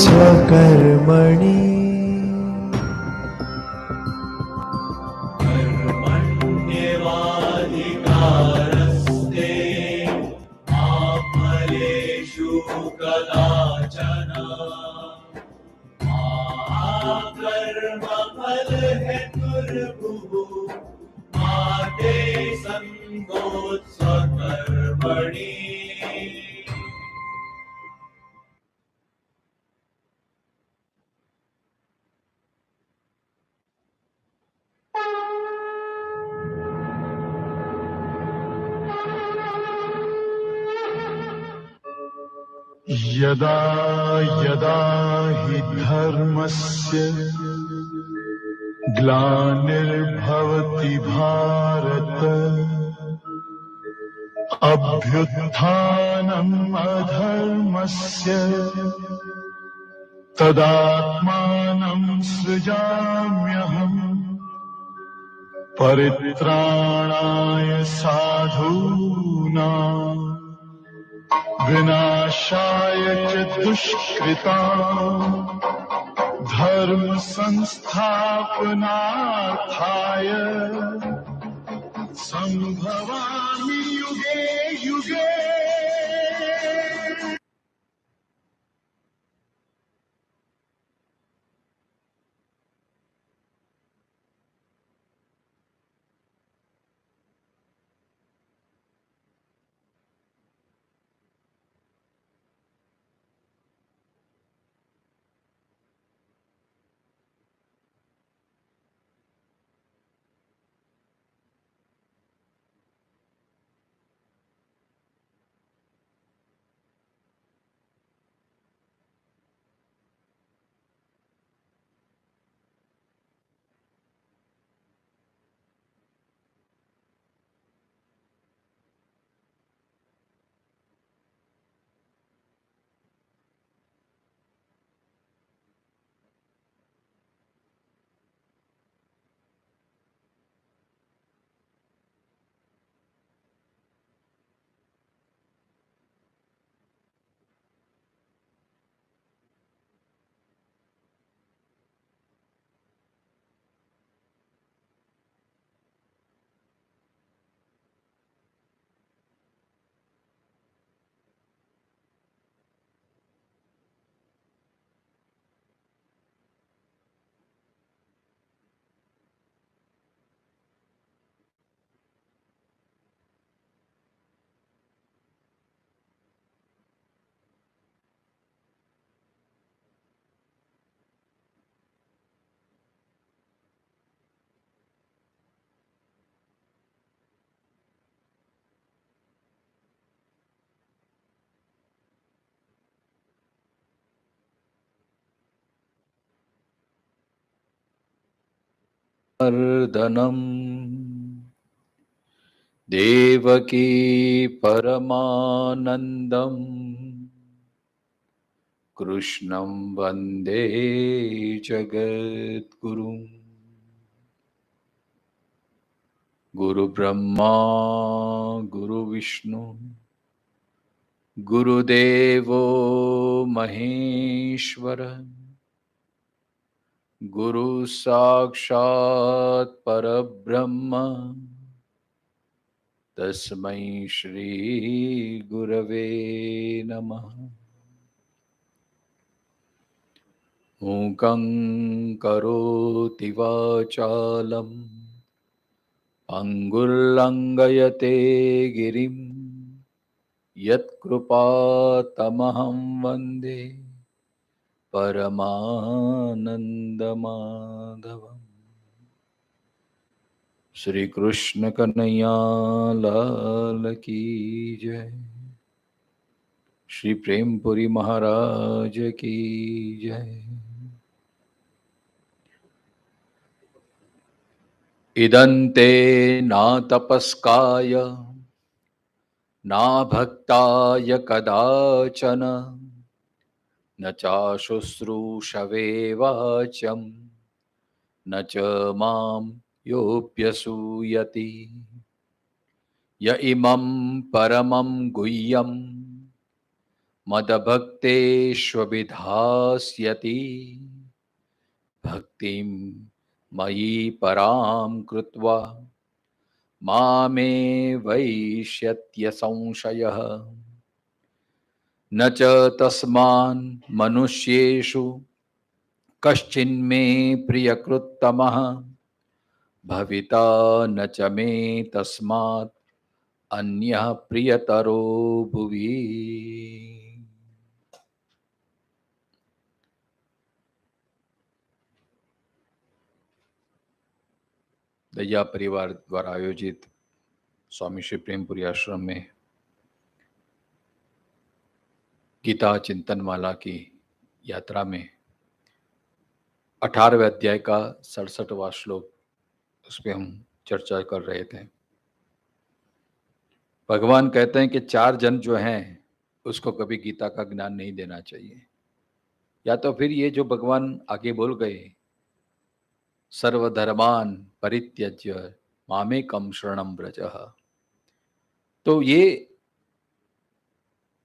स्वकर्मणि कर्मण्येवाधिकारस्ते मा फलेषु कदाचन मा कर्मफलहेतुर्भुः मा ते सङ्गोत्स्वकर्मणि। यदा यदा हि धर्मस्य ग्लानिर्भवति भारत अभ्युत्थानम् अधर्मस्य तदात्मानं सृजाम्यहम् परित्राणाय साधूनां विनाशाय च दुष्कृताम् धर्म संस्थापनार्थाय संभवामि युगे युगे। अर्दनम् देवकी परमानन्दम् कृष्णं वन्दे जगद्गुरुम्। गुरुब्रह्मा गुरुविष्णु गुरुदेवो महेश्वर गुरु साक्षात् परब्रह्म तस्मै श्री गुरवे नमः। मूकं करोति वाचालं अंगुल्लंघयते गिरिं यत्कृपातमहं वन्दे परमानन्दमाधवम्। श्री कृष्ण कन्हैया लाल की जय। श्री प्रेमपुरी महाराज की जय। इदन्ते ना तपस्काय ना भक्ताय कदाचन न चाशुश्रूषवे वाचं न च मां योऽभ्यसूयति। य इमं परमं गुह्यं मदभक्तेष्वभिधास्यति भक्तिं मयि परां कृत्वा मामे वैष्यत्य संशयः। न च तस्मान् मनुष्येषु कश्चिन्मे प्रियकृत्तमः भविता न च मे तस्मात् अन्यः प्रियतरो भुवि। दया परिवार द्वारा आयोजित स्वामी श्री प्रेमपुरी आश्रम में गीता चिंतन माला की यात्रा में 18वें अध्याय का 67वां श्लोक, उस पर हम चर्चा कर रहे थे। भगवान कहते हैं कि 4 जन जो हैं उसको कभी गीता का ज्ञान नहीं देना चाहिए, या तो फिर ये जो भगवान आगे बोल गए, सर्वधर्मान परित्यज्य मामेकम शरणम व्रजः, तो ये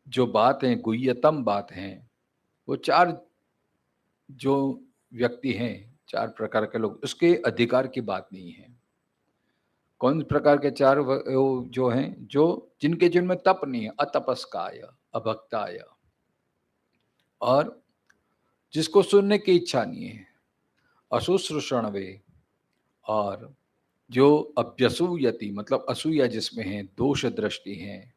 जो बात है, गुह्यतम बात है, वो 4 जो व्यक्ति हैं, 4 प्रकार के लोग, उसके अधिकार की बात नहीं है। कौन प्रकार के 4 जो हैं, जो जिनके जिनमें तप नहीं है, अतपस्काय, अभक्ताय, और जिसको सुनने की इच्छा नहीं है, अशुश्रूषणवे, और जो अभ्यसूयति मतलब असूया जिसमें है, दोष दृष्टि है,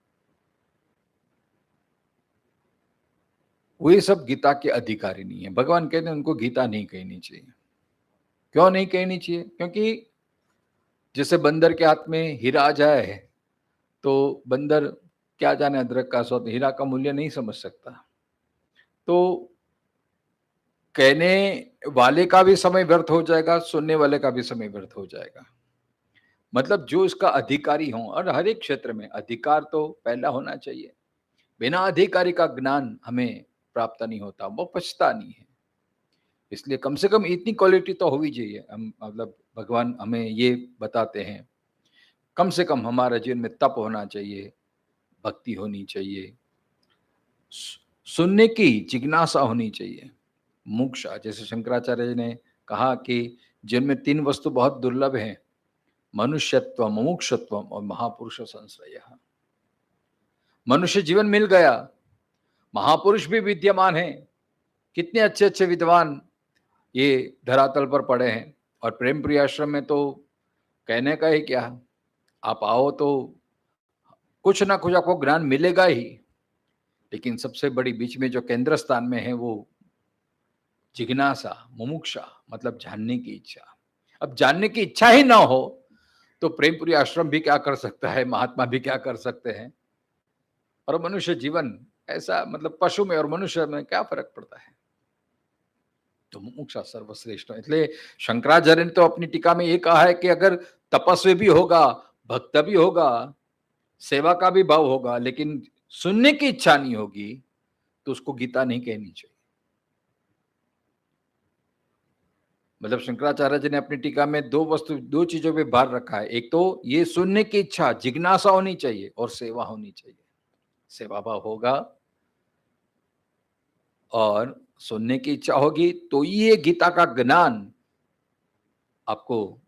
वो सब गीता के अधिकारी नहीं है। भगवान कहते हैं उनको गीता नहीं कहनी चाहिए। क्यों नहीं कहनी चाहिए? क्योंकि जैसे बंदर के हाथ में हीरा आ जाए तो बंदर क्या जाने अदरक का स्वाद, हीरा का मूल्य नहीं समझ सकता। तो कहने वाले का भी समय व्यर्थ हो जाएगा, सुनने वाले का भी समय व्यर्थ हो जाएगा। मतलब जो इसका अधिकारी हो, और हर एक क्षेत्र में अधिकार तो पहला होना चाहिए। बिना अधिकारी का ज्ञान हमें प्राप्त नहीं होता, वो पछता नहीं है। इसलिए कम से कम इतनी क्वालिटी तो होनी चाहिए। हम मतलब भगवान हमें ये बताते हैं, कम से कम हमारे जीवन में तप होना चाहिए, भक्ति होनी चाहिए, सुनने की जिज्ञासा होनी चाहिए, मुमुक्षा। जैसे शंकराचार्य जी ने कहा कि जिनमें 3 वस्तु बहुत दुर्लभ हैं, मनुष्यत्व, मुमुक्षत्व और महापुरुष संश्रय। मनुष्य जीवन मिल गया, महापुरुष भी विद्यमान है, कितने अच्छे अच्छे विद्वान ये धरातल पर पड़े हैं। और प्रेमपुरी आश्रम में तो कहने का ही क्या, आप आओ तो कुछ ना कुछ आपको ज्ञान मिलेगा ही, लेकिन सबसे बड़ी बीच में जो केंद्र स्थान में है वो जिज्ञासा, मुमुक्षा, मतलब जानने की इच्छा। अब जानने की इच्छा ही ना हो तो प्रेमपुरी आश्रम भी क्या कर सकता है, महात्मा भी क्या कर सकते हैं। और मनुष्य जीवन ऐसा, मतलब पशु में और मनुष्य में क्या फर्क पड़ता है। तो मुमुक्षा सर्वश्रेष्ठ है। इसलिए शंकराचार्य ने तो अपनी टीका में ये कहा है कि अगर तपस्वी भी होगा, भक्त भी होगा, सेवा का भी भाव होगा, लेकिन सुनने की इच्छा नहीं होगी, तो उसको गीता नहीं कहनी चाहिए। मतलब शंकराचार्य जी ने अपनी टीका में 2 चीजों पे भार रखा है। एक तो ये सुनने की इच्छा, जिज्ञासा होनी चाहिए, और सेवा होनी चाहिए। सेवा भाव होगा और सुनने की इच्छा होगी तो ये गीता का ज्ञान आपको,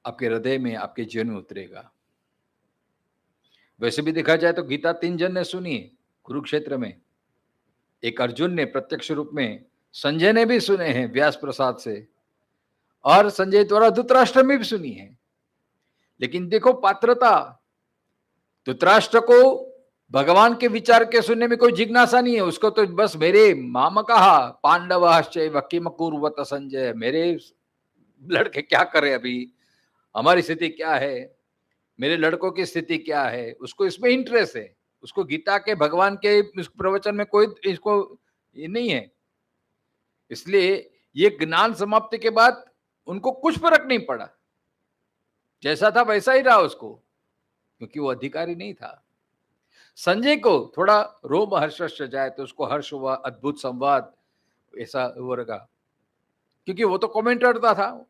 आपके हृदय में, आपके जीवन में उतरेगा। वैसे भी देखा जाए तो गीता 3 जन ने सुनी कुरुक्षेत्र में। एक अर्जुन ने प्रत्यक्ष रूप में, संजय ने भी सुने हैं व्यास प्रसाद से, और संजय द्वारा धृतराष्ट्र में भी सुनी है। लेकिन देखो पात्रता, धृतराष्ट्र को भगवान के विचार के सुनने में कोई जिज्ञासा नहीं है। उसको तो बस मेरे मामा कहा पांडवाश्चैव किम कुर्वत संजय, मेरे लड़के क्या करे, अभी हमारी स्थिति क्या है, मेरे लड़कों की स्थिति क्या है, उसको इसमें इंटरेस्ट है। उसको गीता के, भगवान के इस प्रवचन में कोई इसको ये नहीं है। इसलिए ये ज्ञान समाप्ति के बाद उनको कुछ फर्क नहीं पड़ा, जैसा था वैसा ही रहा उसको, क्योंकि वो अधिकारी नहीं था। संजय को थोड़ा रोम हर्ष जाए तो उसको हर्ष हुआ, अद्भुत संवाद ऐसा हो रहा, क्योंकि वो तो कमेंटर था।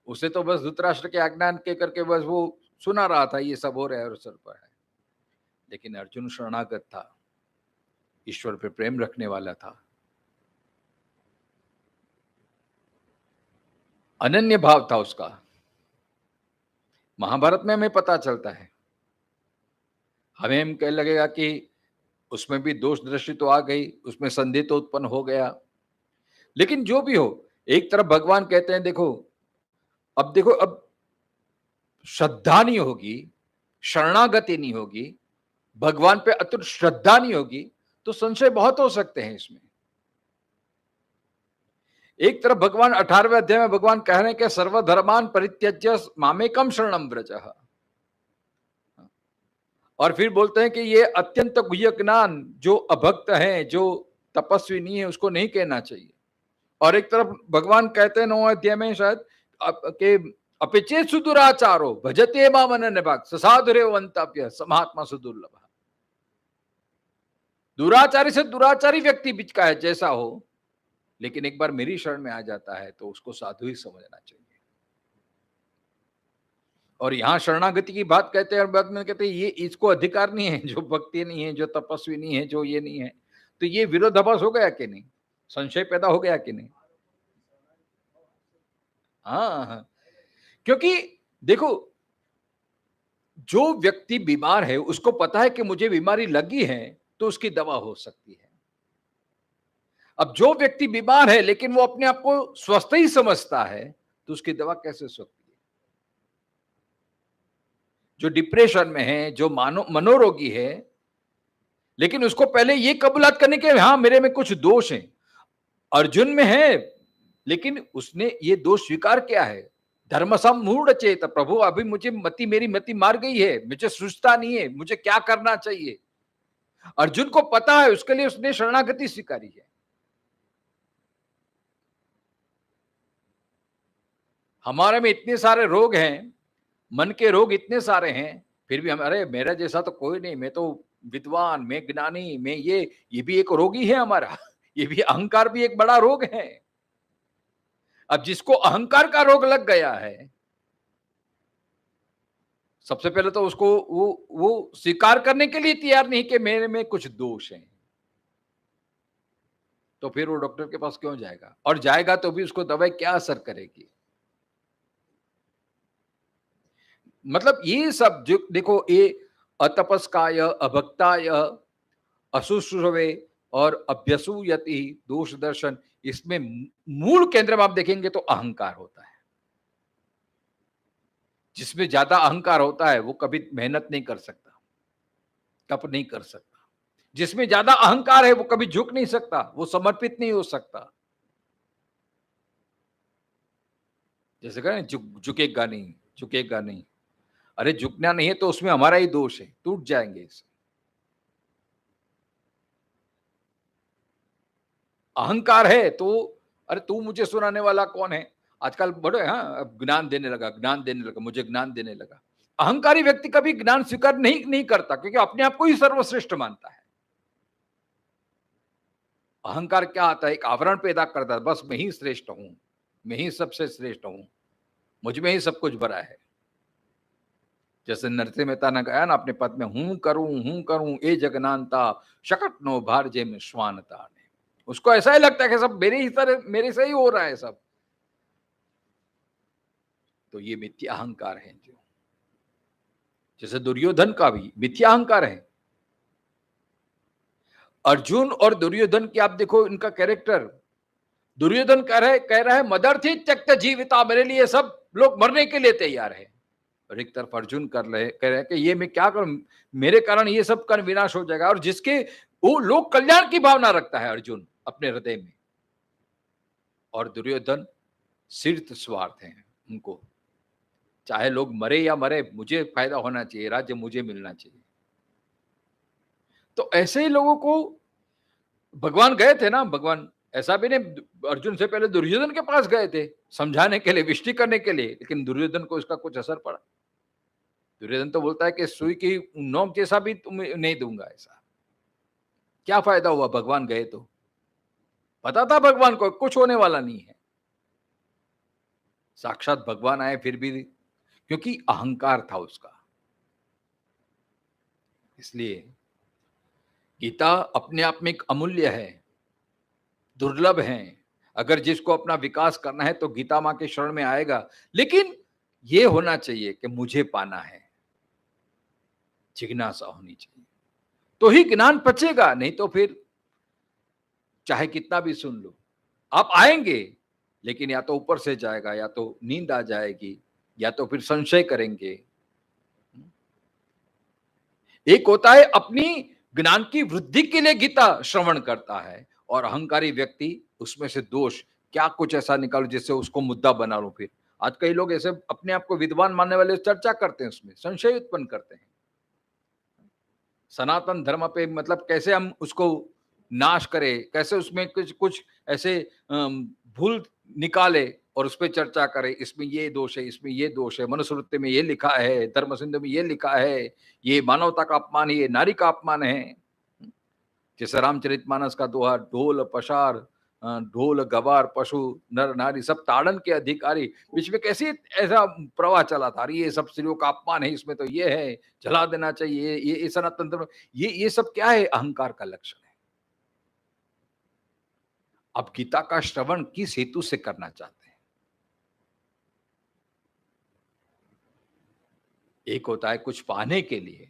उसे तो बस धृतराष्ट्र के आज्ञा के करके बस वो सुना रहा था, ये सब हो रहा है और सर पर है। लेकिन अर्जुन शरणागत था, ईश्वर पे प्रेम रखने वाला था, अनन्य भाव था उसका। महाभारत में हमें पता चलता है। हमें कह लगेगा कि उसमें भी दोष दृष्टि तो आ गई, उसमें संदेह तो उत्पन्न हो गया, लेकिन जो भी हो, एक तरफ भगवान कहते हैं देखो, अब श्रद्धा नहीं होगी, शरणागति नहीं होगी, भगवान पे अतुट श्रद्धा नहीं होगी, तो संशय बहुत हो सकते हैं इसमें। एक तरफ भगवान 18वें अध्याय में भगवान कह रहे हैं कि सर्वधर्मान परित्यज्य मामेकम शरणम व्रजः, और फिर बोलते हैं कि ये अत्यंत गुह्य ज्ञान जो अभक्त है, जो तपस्वी नहीं है, उसको नहीं कहना चाहिए। और एक तरफ भगवान कहते हैं 9वें अध्याय में शायद के अपिचेत सुदुराचारो भजते माम अनन्यभाग ससाधुरेव अंतप्य समात्मा सुदुर्लभ। दुराचारी से दुराचारी व्यक्ति बीच का है जैसा हो, लेकिन एक बार मेरी शरण में आ जाता है तो उसको साधु ही समझना चाहिए। और यहां शरणागति की बात कहते हैं और बाद में कहते हैं ये इसको अधिकार नहीं है, जो भक्ति नहीं है, जो तपस्वी नहीं है, जो ये नहीं है। तो ये विरोधाभास हो गया कि नहीं, संशय पैदा हो गया कि नहीं? हाँ, क्योंकि देखो, जो व्यक्ति बीमार है उसको पता है कि मुझे बीमारी लगी है तो उसकी दवा हो सकती है। अब जो व्यक्ति बीमार है लेकिन वो अपने आप को स्वस्थ ही समझता है तो उसकी दवा कैसे हो सकती है? जो डिप्रेशन में है, जो मनोरोगी है, लेकिन उसको पहले ये कबूलात करने के हाँ मेरे में कुछ दोष हैं। अर्जुन में है, लेकिन उसने ये दोष स्वीकार किया है। धर्म सम्मूढ़ चेत, प्रभु अभी मुझे मेरी मति मार गई है, मुझे सूझता नहीं है, मुझे क्या करना चाहिए। अर्जुन को पता है, उसके लिए उसने शरणागति स्वीकारी है। हमारे में इतने सारे रोग हैं, मन के रोग इतने सारे हैं, फिर भी हम अरे मेरा जैसा तो कोई नहीं, मैं तो विद्वान, मैं ज्ञानी, मैं ये भी एक रोगी है हमारा। ये भी अहंकार भी एक बड़ा रोग है। अब जिसको अहंकार का रोग लग गया है, सबसे पहले तो उसको वो स्वीकार करने के लिए तैयार नहीं कि मेरे में कुछ दोष हैं, तो फिर वो डॉक्टर के पास क्यों जाएगा? और जाएगा तो भी उसको दवाई क्या असर करेगी? मतलब ये सब जो देखो, ये अतपस्काय, अभक्ताय, अशुश्रुवे और अभ्यसूयति दोष दर्शन, इसमें मूल केंद्र में आप देखेंगे तो अहंकार होता है। जिसमें ज्यादा अहंकार होता है वो कभी मेहनत नहीं कर सकता, तप नहीं कर सकता। जिसमें ज्यादा अहंकार है वो कभी झुक नहीं सकता, वो समर्पित नहीं हो सकता। जैसे कहें झुकेगा नहीं, झुकेगा नहीं। अरे झुकना नहीं है तो उसमें हमारा ही दोष है, टूट जाएंगे इससे। अहंकार है तो अरे तू मुझे सुनाने वाला कौन है? आजकल बड़े हाँ ज्ञान देने लगा, मुझे ज्ञान देने लगा। अहंकारी व्यक्ति कभी ज्ञान स्वीकार नहीं करता, क्योंकि अपने आप को ही सर्वश्रेष्ठ मानता है। अहंकार क्या आता है? एक आवरण पैदा करता है, बस मैं ही श्रेष्ठ हूं, मैं ही सबसे श्रेष्ठ हूं, मुझ में ही सब कुछ भरा है। जैसे नरसिंह मेहता ने कहा ना अपने पद में, हूं करूं ए जगनानता शकट नो भारजे में श्वानता ने। उसको ऐसा ही लगता है कि सब मेरे से ही हो रहा है सब। तो ये मिथ्या अहंकार है। जो जैसे दुर्योधन का भी मिथ्या अहंकार है। अर्जुन और दुर्योधन की आप देखो इनका कैरेक्टर। दुर्योधन कह रहा है मदर्थी त्यक्त जीविता, मेरे लिए सब लोग मरने के लिए तैयार है। और एक तरफ अर्जुन कह रहे हैं कि ये मैं क्या करूं, मेरे कारण ये सब का विनाश हो जाएगा। और जिसके वो लोग कल्याण की भावना रखता है अर्जुन अपने हृदय में, और दुर्योधन सिर्फ स्वार्थ है उनको, चाहे लोग मरे या मरे, मुझे फायदा होना चाहिए, राज्य मुझे मिलना चाहिए। तो ऐसे ही लोगों को भगवान गए थे ना, भगवान ऐसा भी नहीं, अर्जुन से पहले दुर्योधन के पास गए थे समझाने के लिए, विष्टि करने के लिए, लेकिन दुर्योधन को इसका कुछ असर पड़ा। दुर्योधन तो बोलता है कि सुई की नोक जैसा भी तुम्हें नहीं दूंगा। ऐसा क्या फायदा हुआ? भगवान गए तो पता था भगवान को कुछ होने वाला नहीं है। साक्षात भगवान आए फिर भी, क्योंकि अहंकार था उसका। इसलिए गीता अपने आप में एक अमूल्य है, दुर्लभ है। अगर जिसको अपना विकास करना है तो गीता माँ के शरण में आएगा, लेकिन ये होना चाहिए कि मुझे पाना है, जिज्ञासा होनी चाहिए, तो ही ज्ञान पचेगा। नहीं तो फिर चाहे कितना भी सुन लो, आप आएंगे लेकिन या तो ऊपर से जाएगा, या तो नींद आ जाएगी, या तो फिर संशय करेंगे। एक होता है अपनी ज्ञान की वृद्धि के लिए गीता श्रवण करता है, और अहंकारी व्यक्ति उसमें से दोष क्या कुछ ऐसा निकालो जिससे उसको मुद्दा बना लो। फिर आज कई लोग ऐसे अपने आप को विद्वान मानने वाले चर्चा करते हैं, उसमें संशय उत्पन्न करते हैं। सनातन धर्म पे मतलब कैसे हम उसको नाश करें, कैसे उसमें कुछ कुछ ऐसे भूल निकाले और उस पर चर्चा करें, इसमें ये दोष है, इसमें ये दोष है, मनुस्मृति में ये लिखा है, धर्म सिंधु में ये लिखा है, ये मानवता का अपमान है, ये नारी का अपमान है। जैसे रामचरितमानस का दोहा, ढोल पशार ढोल गवार पशु नर नारी सब ताड़न के अधिकारी, बीच में कैसे ऐसा प्रवाह चला था, अरे ये सब स्त्रियों का अपमान है, इसमें तो ये है, जला देना चाहिए, ये सनातन धर्म, ये सब क्या है? अहंकार का लक्षण है। अब गीता का श्रवण किस हेतु से करना चाहते हैं? एक होता है कुछ पाने के लिए,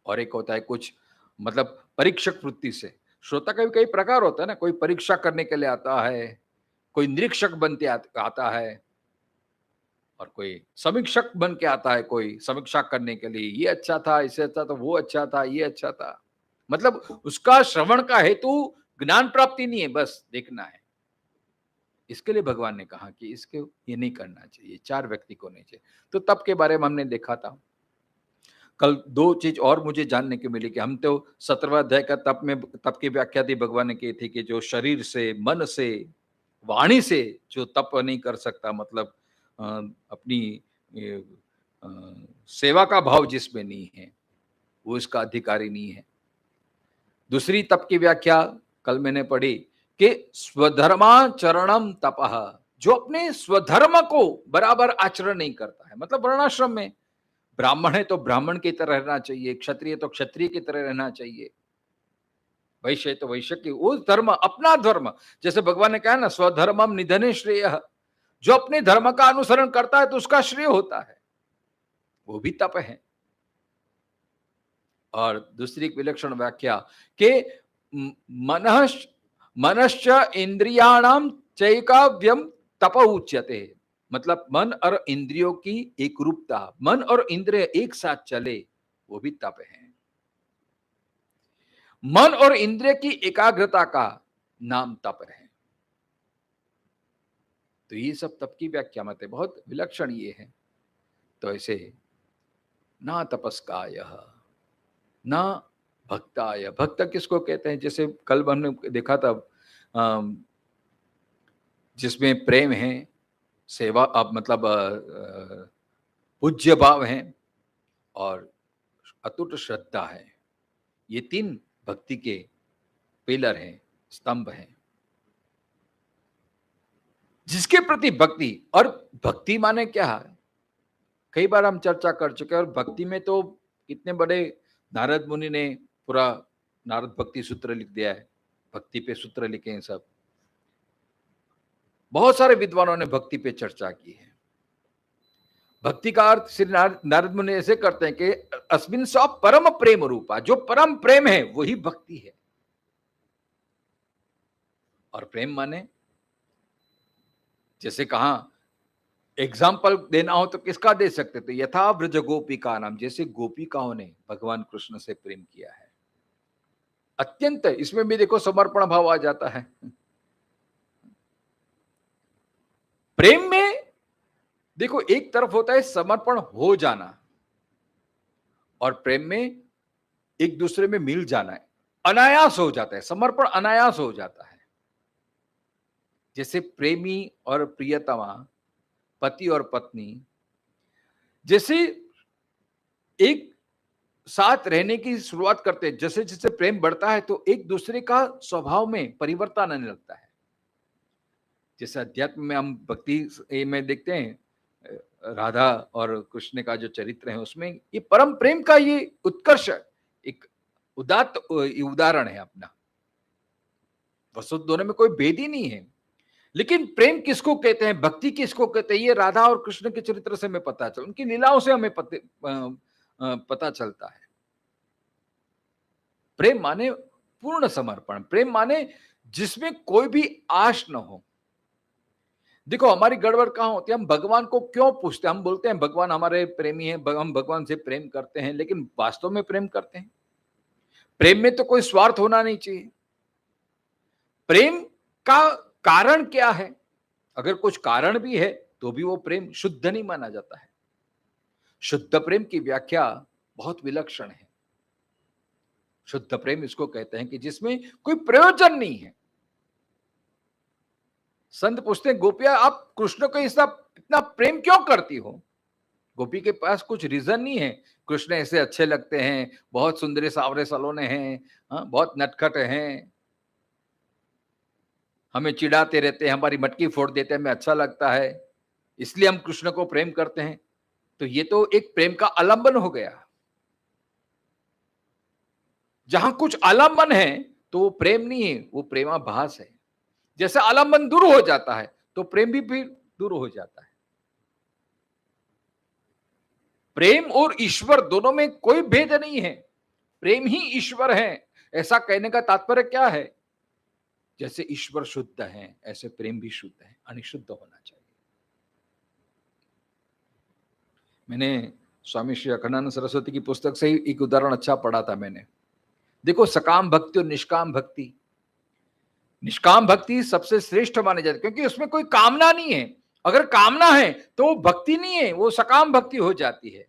और एक होता है कुछ मतलब परीक्षक वृत्ति से। श्रोता का भी कई प्रकार होता है ना, कोई परीक्षा करने के लिए आता है, कोई निरीक्षक बनते आता है, और कोई समीक्षक बन के आता है, कोई समीक्षा करने के लिए, ये अच्छा था, इससे अच्छा था, वो अच्छा था, ये अच्छा था। मतलब उसका श्रवण का हेतु ज्ञान प्राप्ति नहीं है, बस देखना है। इसके लिए भगवान ने कहा कि इसके ये नहीं करना चाहिए, चार व्यक्ति को नहीं चाहिए। तो तप के बारे में हमने देखा था। कल दो चीज और मुझे जानने को मिली कि हम तो 17वां अध्याय का तप की व्याख्या थी, भगवान ने की थी कि जो शरीर से, मन से, वाणी से जो तप नहीं कर सकता, मतलब अपनी ये, अ, सेवा का भाव जिसमें नहीं है, वो इसका अधिकारी नहीं है। दूसरी तप की व्याख्या कल मैंने पढ़ी कि स्वधर्माचरणम तपः, जो अपने स्वधर्म को बराबर आचरण नहीं करता है, मतलब वर्णाश्रम में ब्राह्मण है तो ब्राह्मण की तरह रहना चाहिए, क्षत्रिय तो क्षत्रिय की तरह रहना चाहिए, वैश्य तो वैश्य की, वो धर्म अपना धर्म, जैसे भगवान ने कहा ना, स्वधर्मम निधने श्रेय, जो अपने धर्म का अनुसरण करता है तो उसका श्रेय होता है, वो भी तप है। और दूसरी विलक्षण व्याख्या के मनश्च इंद्रियाणाम चैकाव्यम तप उच्यते, मतलब मन और इंद्रियों की एक रूपता, मन और इंद्रिय एक साथ चले, वो भी तप है। मन और इंद्रिय की एकाग्रता का नाम तप है। तो ये सब तप की व्याख्या मत है, बहुत विलक्षण ये है। तो ऐसे ना तपस्काय ना भक्ताय, भक्त किसको कहते हैं? जैसे कल हमने देखा था, जिसमें प्रेम है, सेवा, अब मतलब पूज्य भाव है और अतुट श्रद्धा है, ये तीन भक्ति के पिलर हैं, स्तंभ हैं। जिसके प्रति भक्ति, और भक्ति माने क्या है, कई बार हम चर्चा कर चुके हैं। और भक्ति में तो इतने बड़े नारद मुनि ने पूरा नारद भक्ति सूत्र लिख दिया है, भक्ति पे सूत्र लिखे हैं सब। बहुत सारे विद्वानों ने भक्ति पे चर्चा की है। भक्ति का अर्थ श्री नारद मुनि ऐसे करते हैं कि अस्मिन् स परम प्रेम रूपा, जो परम प्रेम है वही भक्ति है। और प्रेम माने, जैसे कहा एग्जाम्पल देना हो तो किसका दे सकते थे? यथा व्रज गोपिका नाम, जैसे गोपिकाओं ने भगवान कृष्ण से प्रेम किया है अत्यंत। इसमें भी देखो समर्पण भाव आ जाता है। प्रेम में देखो एक तरफ होता है समर्पण हो जाना, और प्रेम में एक दूसरे में मिल जाना है, अनायास हो जाता है, समर्पण अनायास हो जाता है। जैसे प्रेमी और प्रियतमा, पति और पत्नी, जैसे एक साथ रहने की शुरुआत करते हैं, जैसे जैसे प्रेम बढ़ता है तो एक दूसरे का स्वभाव में परिवर्तन आने लगता है। जैसे अध्यात्म में हम भक्ति में देखते हैं, राधा और कृष्ण का जो चरित्र है उसमें ये परम प्रेम का ये उत्कर्ष एक उदात्त उदाहरण है अपना। वस्तु दोनों में कोई भेद ही नहीं है। लेकिन प्रेम किसको कहते हैं, भक्ति किसको कहते हैं, ये राधा और कृष्ण के चरित्र से हमें पता चल, उनकी लीलाओं से हमें पता चलता है। प्रेम माने पूर्ण समर्पण, प्रेम माने जिसमें कोई भी आश न हो। देखो हमारी गड़बड़ कहां होती है, हम भगवान को क्यों पूछते हैं, हम बोलते हैं भगवान हमारे प्रेमी हैं, हम भगवान से प्रेम करते हैं, लेकिन वास्तव में प्रेम करते हैं? प्रेम में तो कोई स्वार्थ होना नहीं चाहिए। प्रेम का कारण क्या है? अगर कुछ कारण भी है तो भी वो प्रेम शुद्ध नहीं माना जाता है। शुद्ध प्रेम की व्याख्या बहुत विलक्षण है। शुद्ध प्रेम इसको कहते हैं कि जिसमें कोई प्रयोजन नहीं है। संत पूछते हैं, गोपिया आप कृष्ण को इतना प्रेम क्यों करती हो? गोपी के पास कुछ रीजन नहीं है। कृष्ण ऐसे अच्छे लगते हैं, बहुत सुंदर सावरे सलोने हैं, बहुत नटखट हैं, हमें चिढ़ाते रहते हैं, हमारी मटकी फोड़ देते हैं, हमें अच्छा लगता है, इसलिए हम कृष्ण को प्रेम करते हैं। तो ये तो एक प्रेम का आलंबन हो गया। जहां कुछ आलंबन है तो वो प्रेम नहीं है, वो प्रेमाभास है। जैसे आलंबन दूर हो जाता है तो प्रेम भी फिर दूर हो जाता है। प्रेम और ईश्वर दोनों में कोई भेद नहीं है, प्रेम ही ईश्वर है। ऐसा कहने का तात्पर्य क्या है? जैसे ईश्वर शुद्ध है ऐसे प्रेम भी शुद्ध है, अनिशुद्ध होना चाहिए। मैंने स्वामी श्री अखंडानंद सरस्वती की पुस्तक से ही एक उदाहरण अच्छा पढ़ा था मैंने। देखो सकाम भक्ति और निष्काम भक्ति, निष्काम भक्ति सबसे श्रेष्ठ माने जाती है क्योंकि उसमें कोई कामना नहीं है। अगर कामना है तो वो भक्ति नहीं है, वो सकाम भक्ति हो जाती है।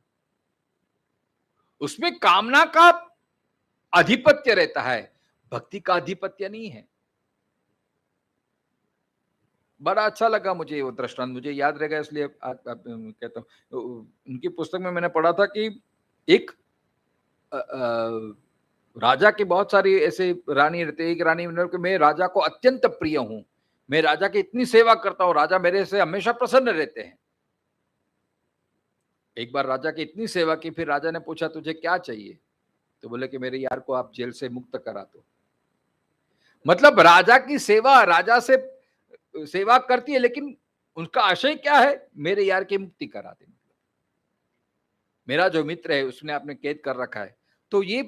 उसमें कामना का आधिपत्य रहता है, भक्ति का आधिपत्य नहीं है। बड़ा अच्छा लगा मुझे वो दृष्टांत, मुझे याद रहेगा इसलिए कहता हूं। उनकी पुस्तक में मैंने पढ़ा था कि एक राजा के बहुत सारी ऐसे रानी रहते, एक रानी कि मैं राजा को अत्यंत प्रिय हूं, मैं राजा की इतनी सेवा करता हूं, राजा मेरे से हमेशा प्रसन्न रहते हैं। एक बार राजा की इतनी सेवा की, फिर राजा ने पूछा तुझे क्या चाहिए? तो बोले कि मेरे यार को आप जेल से मुक्त करा दो। मतलब राजा की सेवा, राजा से सेवा करती है, लेकिन उनका आशय क्या है? मेरे यार की मुक्ति करा दे, मेरा जो मित्र है उसने आपने कैद कर रखा है। तो ये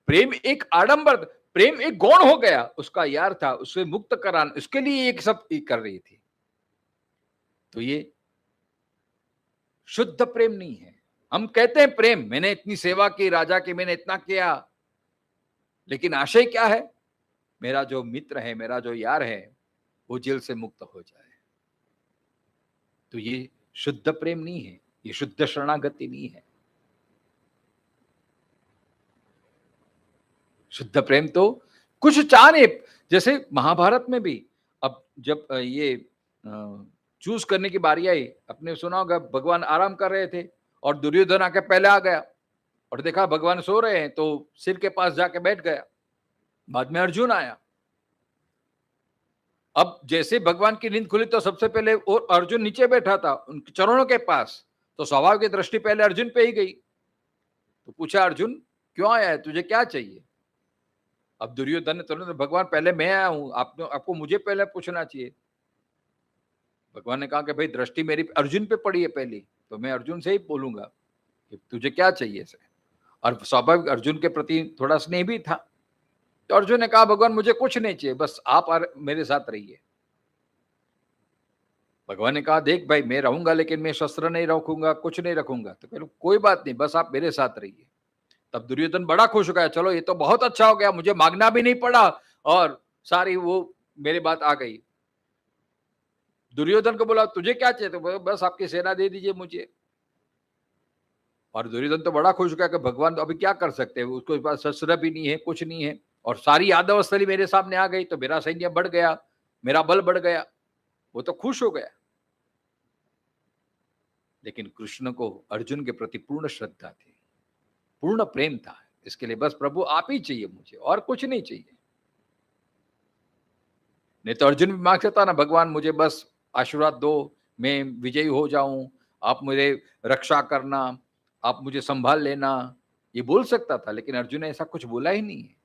प्रेम एक आडंबर, प्रेम एक गौण हो गया। उसका यार था, उसे मुक्त कराना, उसके लिए एक सब कर रही थी। तो ये शुद्ध प्रेम नहीं है। हम कहते हैं प्रेम, मैंने इतनी सेवा की राजा की, मैंने इतना किया, लेकिन आशय क्या है? मेरा जो मित्र है, मेरा जो यार है, वो जेल से मुक्त हो जाए। तो ये शुद्ध प्रेम नहीं है, ये शुद्ध शरणागति नहीं है। शुद्ध प्रेम तो कुछ चाहे, जैसे महाभारत में भी अब जब ये चूज करने की बारी आई, आपने सुना होगा भगवान आराम कर रहे थे और दुर्योधन आके पहले आ गया और देखा भगवान सो रहे हैं तो सिर के पास जाके बैठ गया। बाद में अर्जुन आया। अब जैसे भगवान की नींद खुली तो सबसे पहले और अर्जुन नीचे बैठा था उनके चरणों के पास, तो स्वाभाविक की दृष्टि पहले अर्जुन पे ही गई। तो पूछा अर्जुन क्यों आया है, तुझे क्या चाहिए? अब दुर्योधन ने तुरंत, भगवान पहले मैं आया हूं, आपको मुझे पहले पूछना चाहिए। भगवान ने कहा कि भाई दृष्टि मेरी अर्जुन पे पड़ी है पहली, तो मैं अर्जुन से ही बोलूंगा कि तुझे क्या चाहिए से। और स्वाभाविक अर्जुन के प्रति थोड़ा स्नेह भी था। तो अर्जुन ने कहा भगवान मुझे कुछ नहीं चाहिए, बस आप मेरे साथ रहिए। भगवान ने कहा देख भाई मैं रहूंगा लेकिन मैं शस्त्र नहीं रखूंगा, कुछ नहीं रखूंगा। तो कह कोई बात नहीं, बस आप मेरे साथ रहिए। तब दुर्योधन बड़ा खुश हो गया, चलो ये तो बहुत अच्छा हो गया, मुझे मांगना भी नहीं पड़ा और सारी वो मेरी बात आ गई। दुर्योधन को बोला तुझे क्या चाहिए? तो बस आपकी सेना दे दीजिए मुझे। और दुर्योधन तो बड़ा खुश हो गया कि भगवान तो अभी क्या कर सकते हैं, उसके पास शस्त्र भी नहीं है, कुछ नहीं है, और सारी यादव स्थली मेरे सामने आ गई तो मेरा सैन्य बढ़ गया, मेरा बल बढ़ गया। वो तो खुश हो गया। लेकिन कृष्ण को अर्जुन के प्रति पूर्ण श्रद्धा थी, पूर्ण प्रेम था। इसके लिए बस प्रभु आप ही चाहिए मुझे, और कुछ नहीं चाहिए। नहीं तो अर्जुन भी मांग सकता ना, भगवान मुझे बस आशीर्वाद दो, मैं विजयी हो जाऊं, आप मुझे रक्षा करना, आप मुझे संभाल लेना, ये बोल सकता था, लेकिन अर्जुन ने ऐसा कुछ बोला ही नहीं है,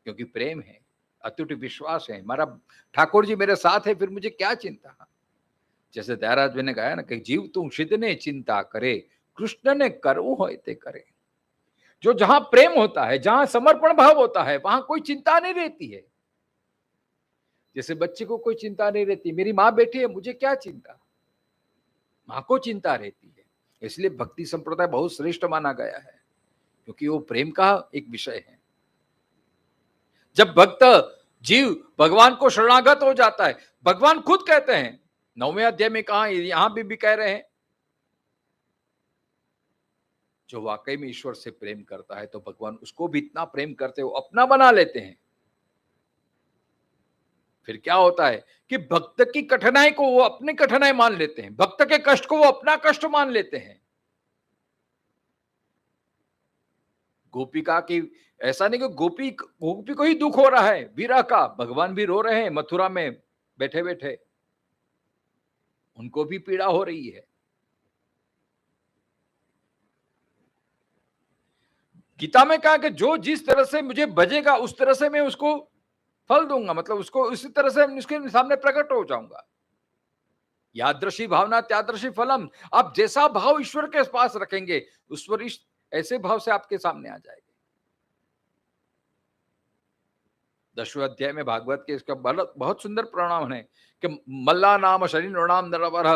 क्योंकि प्रेम है, अटूट विश्वास है, हमारा ठाकुर जी मेरे साथ है, फिर मुझे क्या चिंता। जैसे दयाराज ने कहा ना कि जीव तू सिद्ध ने चिंता करे, कृष्ण ने करऊ होय ते करे। जो जहां प्रेम होता है, जहां समर्पण भाव होता है, वहां कोई चिंता नहीं रहती है। जैसे बच्चे को कोई चिंता नहीं रहती, मेरी माँ बैठी है, मुझे क्या चिंता, माँ को चिंता रहती है। इसलिए भक्ति संप्रदाय बहुत श्रेष्ठ माना गया है, क्योंकि वो प्रेम का एक विषय है। जब भक्त जीव भगवान को शरणागत हो जाता है, भगवान खुद कहते हैं 9वें अध्याय में, कहा यहां भी कह रहे हैं, जो वाकई में ईश्वर से प्रेम करता है तो भगवान उसको भी इतना प्रेम करते हो अपना बना लेते हैं। फिर क्या होता है कि भक्त की कठिनाई को वो अपनी कठिनाई मान लेते हैं, भक्त के कष्ट को वो अपना कष्ट मान लेते हैं। गोपिका की ऐसा नहीं कि गोपी को ही दुख हो रहा है विरह का, भगवान भी रो रहे हैं मथुरा में बैठे बैठे, उनको भी पीड़ा हो रही है। गीता में कहा कि जो जिस तरह से मुझे भजेगा उस तरह से मैं उसको फल दूंगा, मतलब उसको उसी तरह से उसके सामने प्रकट हो जाऊंगा। यादृशी भावना त्यादृशी फलम। आप जैसा भाव ईश्वर के पास रखेंगे, ईश्वर ऐसे भाव से आपके सामने आ जाएगा। 10वें अध्याय में भागवत के इसका बहुत सुंदर प्रणाम है कि मल्ला नाम शनि नृणाम नरवर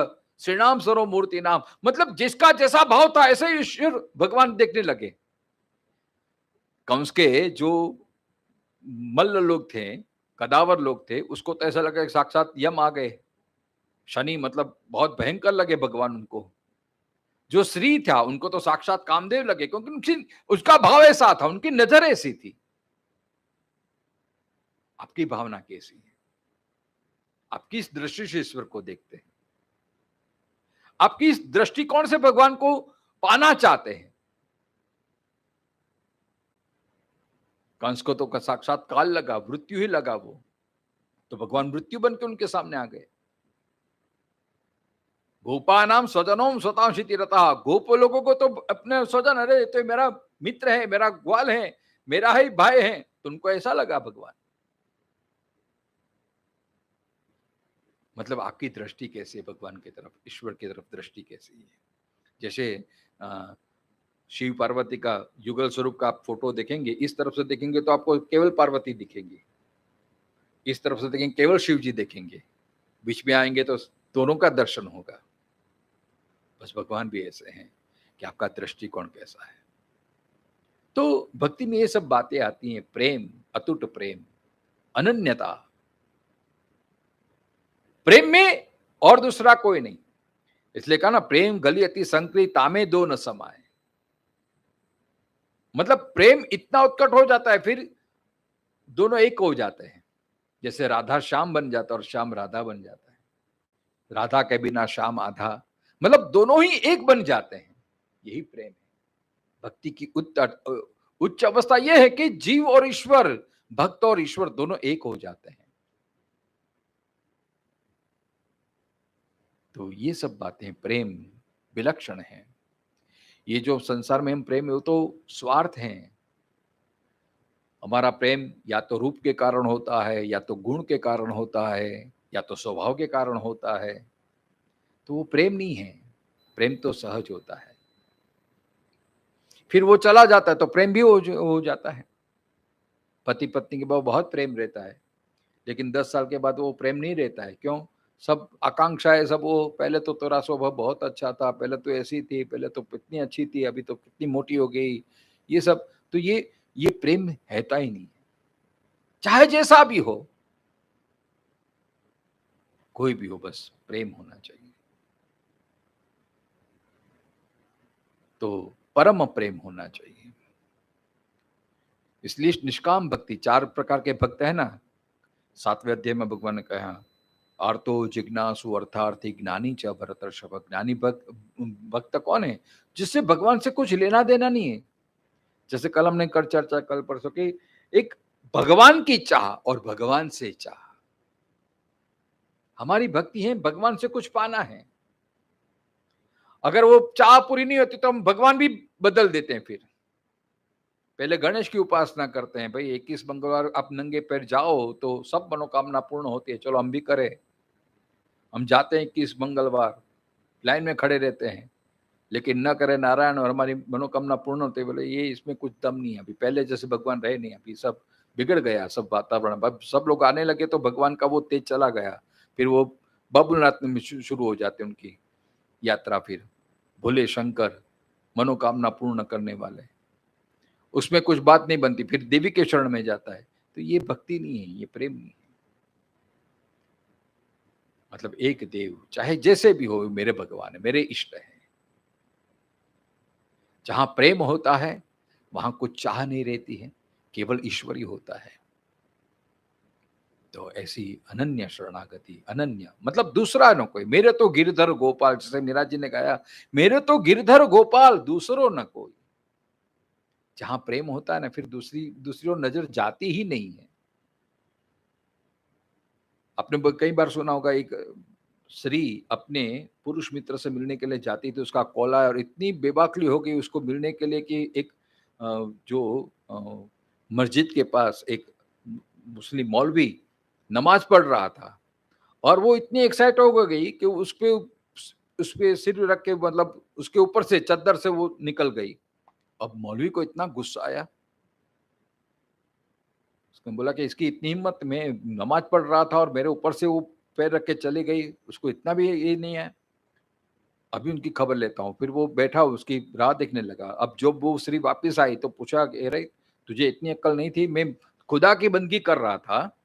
श्रीनाम सरो मूर्ति नाम। मतलब जिसका जैसा भाव था ऐसे ही ईश्वर भगवान देखने लगे। कंस के जो मल्ल लोग थे, कदावर लोग थे, उसको तो ऐसा लगा साक्षात यम आ गए। शनि मतलब बहुत भयंकर लगे भगवान उनको। जो श्री था उनको तो साक्षात कामदेव लगे, क्योंकि उसका भाव ऐसा था, उनकी नजर ऐसी थी। आपकी भावना कैसी है? आप किस दृष्टि से ईश्वर को देखते हैं? आप किस दृष्टिकोण से भगवान को पाना चाहते हैं? कंस को तो साक्षात काल लगा, मृत्यु ही लगा, वो तो भगवान मृत्यु बन के उनके सामने आ गए। गोपानाम स्वजनोम स्वतांशिति रता। गोप लोगों को तो अपने स्वजन, अरे तो मेरा मित्र है, मेरा ग्वाल है, मेरा ही भाई है, तो उनको ऐसा लगा भगवान। मतलब आपकी दृष्टि कैसी है भगवान की तरफ, ईश्वर की तरफ दृष्टि कैसी है? जैसे शिव पार्वती का युगल स्वरूप का आप फोटो देखेंगे, इस तरफ से देखेंगे तो आपको केवल पार्वती दिखेगी, इस तरफ से देखेंगे केवल शिव जी देखेंगे, बीच में आएंगे तो दोनों का दर्शन होगा। बस भगवान भी ऐसे हैं कि आपका दृष्टिकोण कैसा है। तो भक्ति में ये सब बातें आती हैं, प्रेम, अतुट प्रेम, अनन्यता। प्रेम में और दूसरा कोई नहीं, इसलिए कहा ना प्रेम गली अति संकृत तामे दो न समाए। मतलब प्रेम इतना उत्कट हो जाता है, फिर दोनों एक हो जाते हैं। जैसे राधा श्याम बन जाता है और श्याम राधा बन जाता है, राधा के बिना श्याम आधा, मतलब दोनों ही एक बन जाते हैं। यही प्रेम है। भक्ति की उच्च अवस्था यह है कि जीव और ईश्वर, भक्त और ईश्वर दोनों एक हो जाते हैं। तो ये सब बातें, प्रेम विलक्षण है। ये जो संसार में हम प्रेम है वो तो स्वार्थ है। हमारा प्रेम या तो रूप के कारण होता है, या तो गुण के कारण होता है, या तो स्वभाव के कारण होता है। तो वो प्रेम नहीं है। प्रेम तो सहज होता है, फिर वो चला जाता है तो प्रेम भी हो जाता है। पति पत्नी के बहुत प्रेम रहता है, लेकिन 10 साल के बाद वो प्रेम नहीं रहता है। क्यों? सब आकांक्षाएं, सब वो पहले तो तेरा स्वभाव बहुत अच्छा था, पहले तो ऐसी थी, पहले तो कितनी अच्छी थी, अभी तो कितनी मोटी हो गई, ये सब। तो ये प्रेम रहता ही नहीं, चाहे जैसा भी हो, कोई भी हो, बस प्रेम होना चाहिए। तो परम प्रेम होना चाहिए। इसलिए निष्काम भक्ति, 4 प्रकार के भक्त है ना। 7वें अध्याय में भगवान ने कहा आर्तो जिज्ञासु अर्थार्थी ज्ञानी च भरतर्षभ। ज्ञानी भक्त कौन है? जिससे भगवान से कुछ लेना देना नहीं है। जैसे कल हमने कर चर्चा, कल परसों की, एक भगवान की चाह और भगवान से चाह। हमारी भक्ति है भगवान से कुछ पाना है। अगर वो चाह पूरी नहीं होती तो हम भगवान भी बदल देते हैं। फिर पहले गणेश की उपासना करते हैं, भाई 21 मंगलवार आप नंगे पैर जाओ तो सब मनोकामना पूर्ण होती है, चलो हम भी करें। हम जाते हैं 21 मंगलवार, लाइन में खड़े रहते हैं, लेकिन न करे नारायण और हमारी मनोकामना पूर्ण होते हैं। बोले ये इसमें कुछ दम नहीं है, अभी पहले जैसे भगवान रहे नहीं, अभी सब बिगड़ गया, सब वातावरण। अब सब लोग आने लगे तो भगवान का वो तेज चला गया, फिर वो बबुलनाथ में शुरू हो जाते उनकी यात्रा। फिर भोले शंकर मनोकामना पूर्ण करने वाले, उसमें कुछ बात नहीं बनती, फिर देवी के शरण में जाता है। तो ये भक्ति नहीं है, ये प्रेम नहीं है। मतलब एक देव चाहे जैसे भी हो मेरे भगवान है, मेरे इष्ट है। जहां प्रेम होता है वहां कुछ चाह नहीं रहती है, केवल ईश्वर ही होता है। तो ऐसी अनन्य शरणागति, अनन्य मतलब दूसरा न कोई, मेरे तो गिरधर गोपाल, जैसे मीरा जी ने गाया, मेरे तो गिरधर गोपाल दूसरो न कोई। जहां प्रेम होता है ना, फिर दूसरी ओर नजर जाती ही नहीं है। आपने कई बार सुना होगा, एक स्त्री अपने पुरुष मित्र से मिलने के लिए जाती थी, उसका कॉल आया और इतनी बेबाकली हो गई उसको मिलने के लिए कि एक जो मस्जिद के पास एक मुस्लिम मौलवी नमाज पढ़ रहा था, और वो इतनी एक्साइट हो गई कि उस पे सिर रख के, मतलब उसके ऊपर से चद्दर से वो निकल गई। अब मौलवी को इतना गुस्सा आया, उसने बोला कि इसकी इतनी हिम्मत, मैं नमाज पढ़ रहा था और मेरे ऊपर से वो पैर रख के चली गई, उसको इतना भी ये नहीं है। अभी उनकी खबर लेता हूँ। फिर वो बैठा उसकी राह देखने लगा। अब जब वो स्त्री वापस आई तो पूछा कि अरे तुझे इतनी अक्ल नहीं थी, मैं खुदा की बंदगी कर रहा था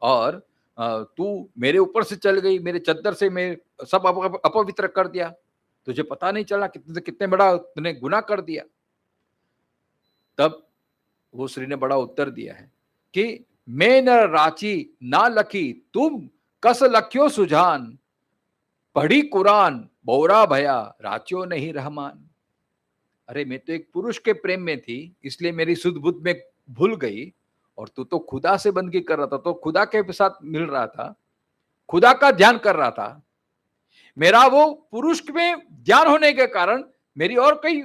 और तू मेरे ऊपर से चल गई, मेरे चद्दर से मैं सब अपवित्र कर दिया, तुझे पता नहीं चला कितने कितने बड़ा तूने गुनाह कर दिया। तब वो स्त्री ने बड़ा उत्तर दिया है कि मैं न राची ना लखी, तुम कस लख्यो सुजान, पढ़ी कुरान बोरा भया, राच्यो नहीं रहमान। अरे मैं तो एक पुरुष के प्रेम में थी, इसलिए मेरी सुध बुद्ध में भूल गई, और तू तो खुदा से बंदगी कर रहा था, तो खुदा के साथ मिल रहा था, खुदा का ध्यान कर रहा था। मेरा वो पुरुष में ध्यान होने के कारण मेरी और कई,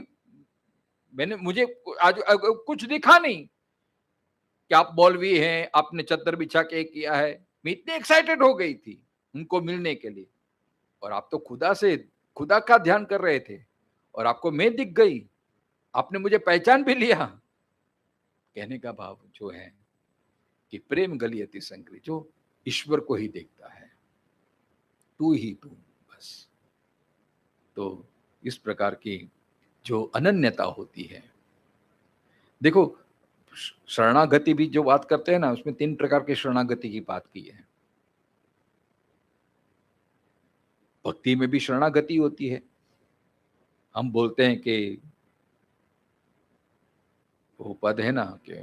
मुझे आज कुछ दिखा नहीं कि आप मौलवी हैं, आपने चद्दर बिछा के किया है। मैं इतनी एक्साइटेड हो गई थी उनको मिलने के लिए, और आप तो खुदा का ध्यान कर रहे थे, और आपको मैं दिख गई, आपने मुझे पहचान भी लिया। कहने का भाव जो है कि प्रेम गलियति संकरी, जो ईश्वर को ही देखता है, तू ही तू बस। तो इस प्रकार की जो अनन्यता होती है, देखो शरणागति भी जो बात करते हैं ना, उसमें 3 प्रकार की शरणागति की बात की है। भक्ति में भी शरणागति होती है। हम बोलते हैं कि वो पद है ना कि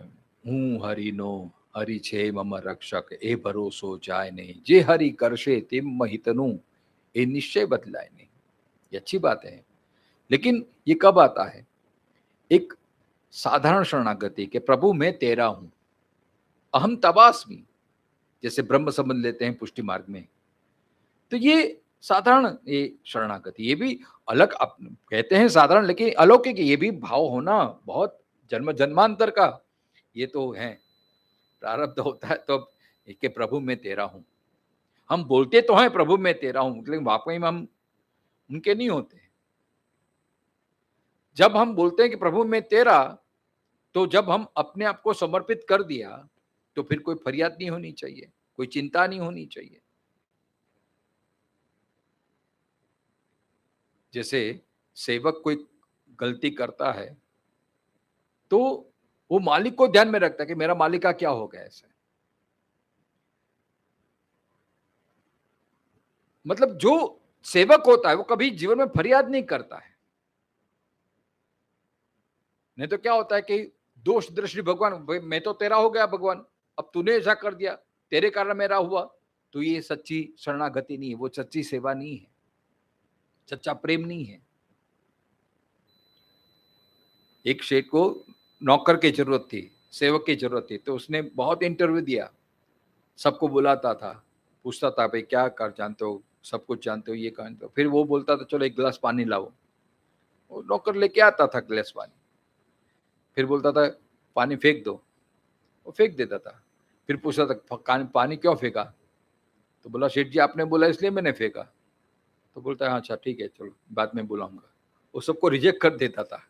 हूँ हरि नो हरि छे मम रक्षक, ए भरोसो जाए नहीं, जे हरि करशे तिम महितनु, ए निश्चय बदलाए नहीं। ये अच्छी बात है, लेकिन ये कब आता है? एक साधारण शरणागति के प्रभु मैं तेरा हूं, अहम तवास्मि, जैसे ब्रह्म संबंध लेते हैं पुष्टि मार्ग में। तो ये साधारण ये शरणागति, ये भी अलग कहते हैं साधारण, लेकिन अलौकिक, ये भी भाव होना बहुत जन्म जन्मांतर का ये तो है, प्रारब्ध होता है। तो के प्रभु मैं तेरा हूं, हम बोलते तो हैं प्रभु मैं तेरा हूं, लेकिन वाकई में हम उनके नहीं होते। जब हम बोलते हैं कि प्रभु मैं तेरा, तो जब हम अपने आप को समर्पित कर दिया, तो फिर कोई फरियाद नहीं होनी चाहिए, कोई चिंता नहीं होनी चाहिए। जैसे सेवक कोई गलती करता है तो वो मालिक को ध्यान में रखता है कि मेरा मालिक का क्या हो गया ऐसे। मतलब जो सेवक होता है वो कभी जीवन में फरियाद नहीं करता है। नहीं तो क्या होता है कि दोष दृष्टि, भगवान मैं तो तेरा हो गया भगवान, अब तूने ऐसा कर दिया, तेरे कारण मेरा हुआ। तो ये सच्ची शरणागति नहीं है, वो सच्ची सेवा नहीं है, सच्चा प्रेम नहीं है। एक शेख को नौकर की जरूरत थी, सेवक की जरूरत थी, तो उसने बहुत इंटरव्यू दिया, सबको बुलाता था, पूछता था भाई क्या कर जानते हो, सब कुछ जानते हो, ये जानते हो। फिर वो बोलता था चलो एक गिलास पानी लाओ, वो नौकर लेके आता था गिलास पानी। फिर बोलता था पानी फेंक दो, वो फेंक देता था। फिर पूछता था पानी क्यों फेंका, तो बोला सेठ जी आपने बोला इसलिए मैंने फेंका। तो बोलता है अच्छा ठीक है चलो बाद में बुलाऊंगा। वो सबको रिजेक्ट कर देता था।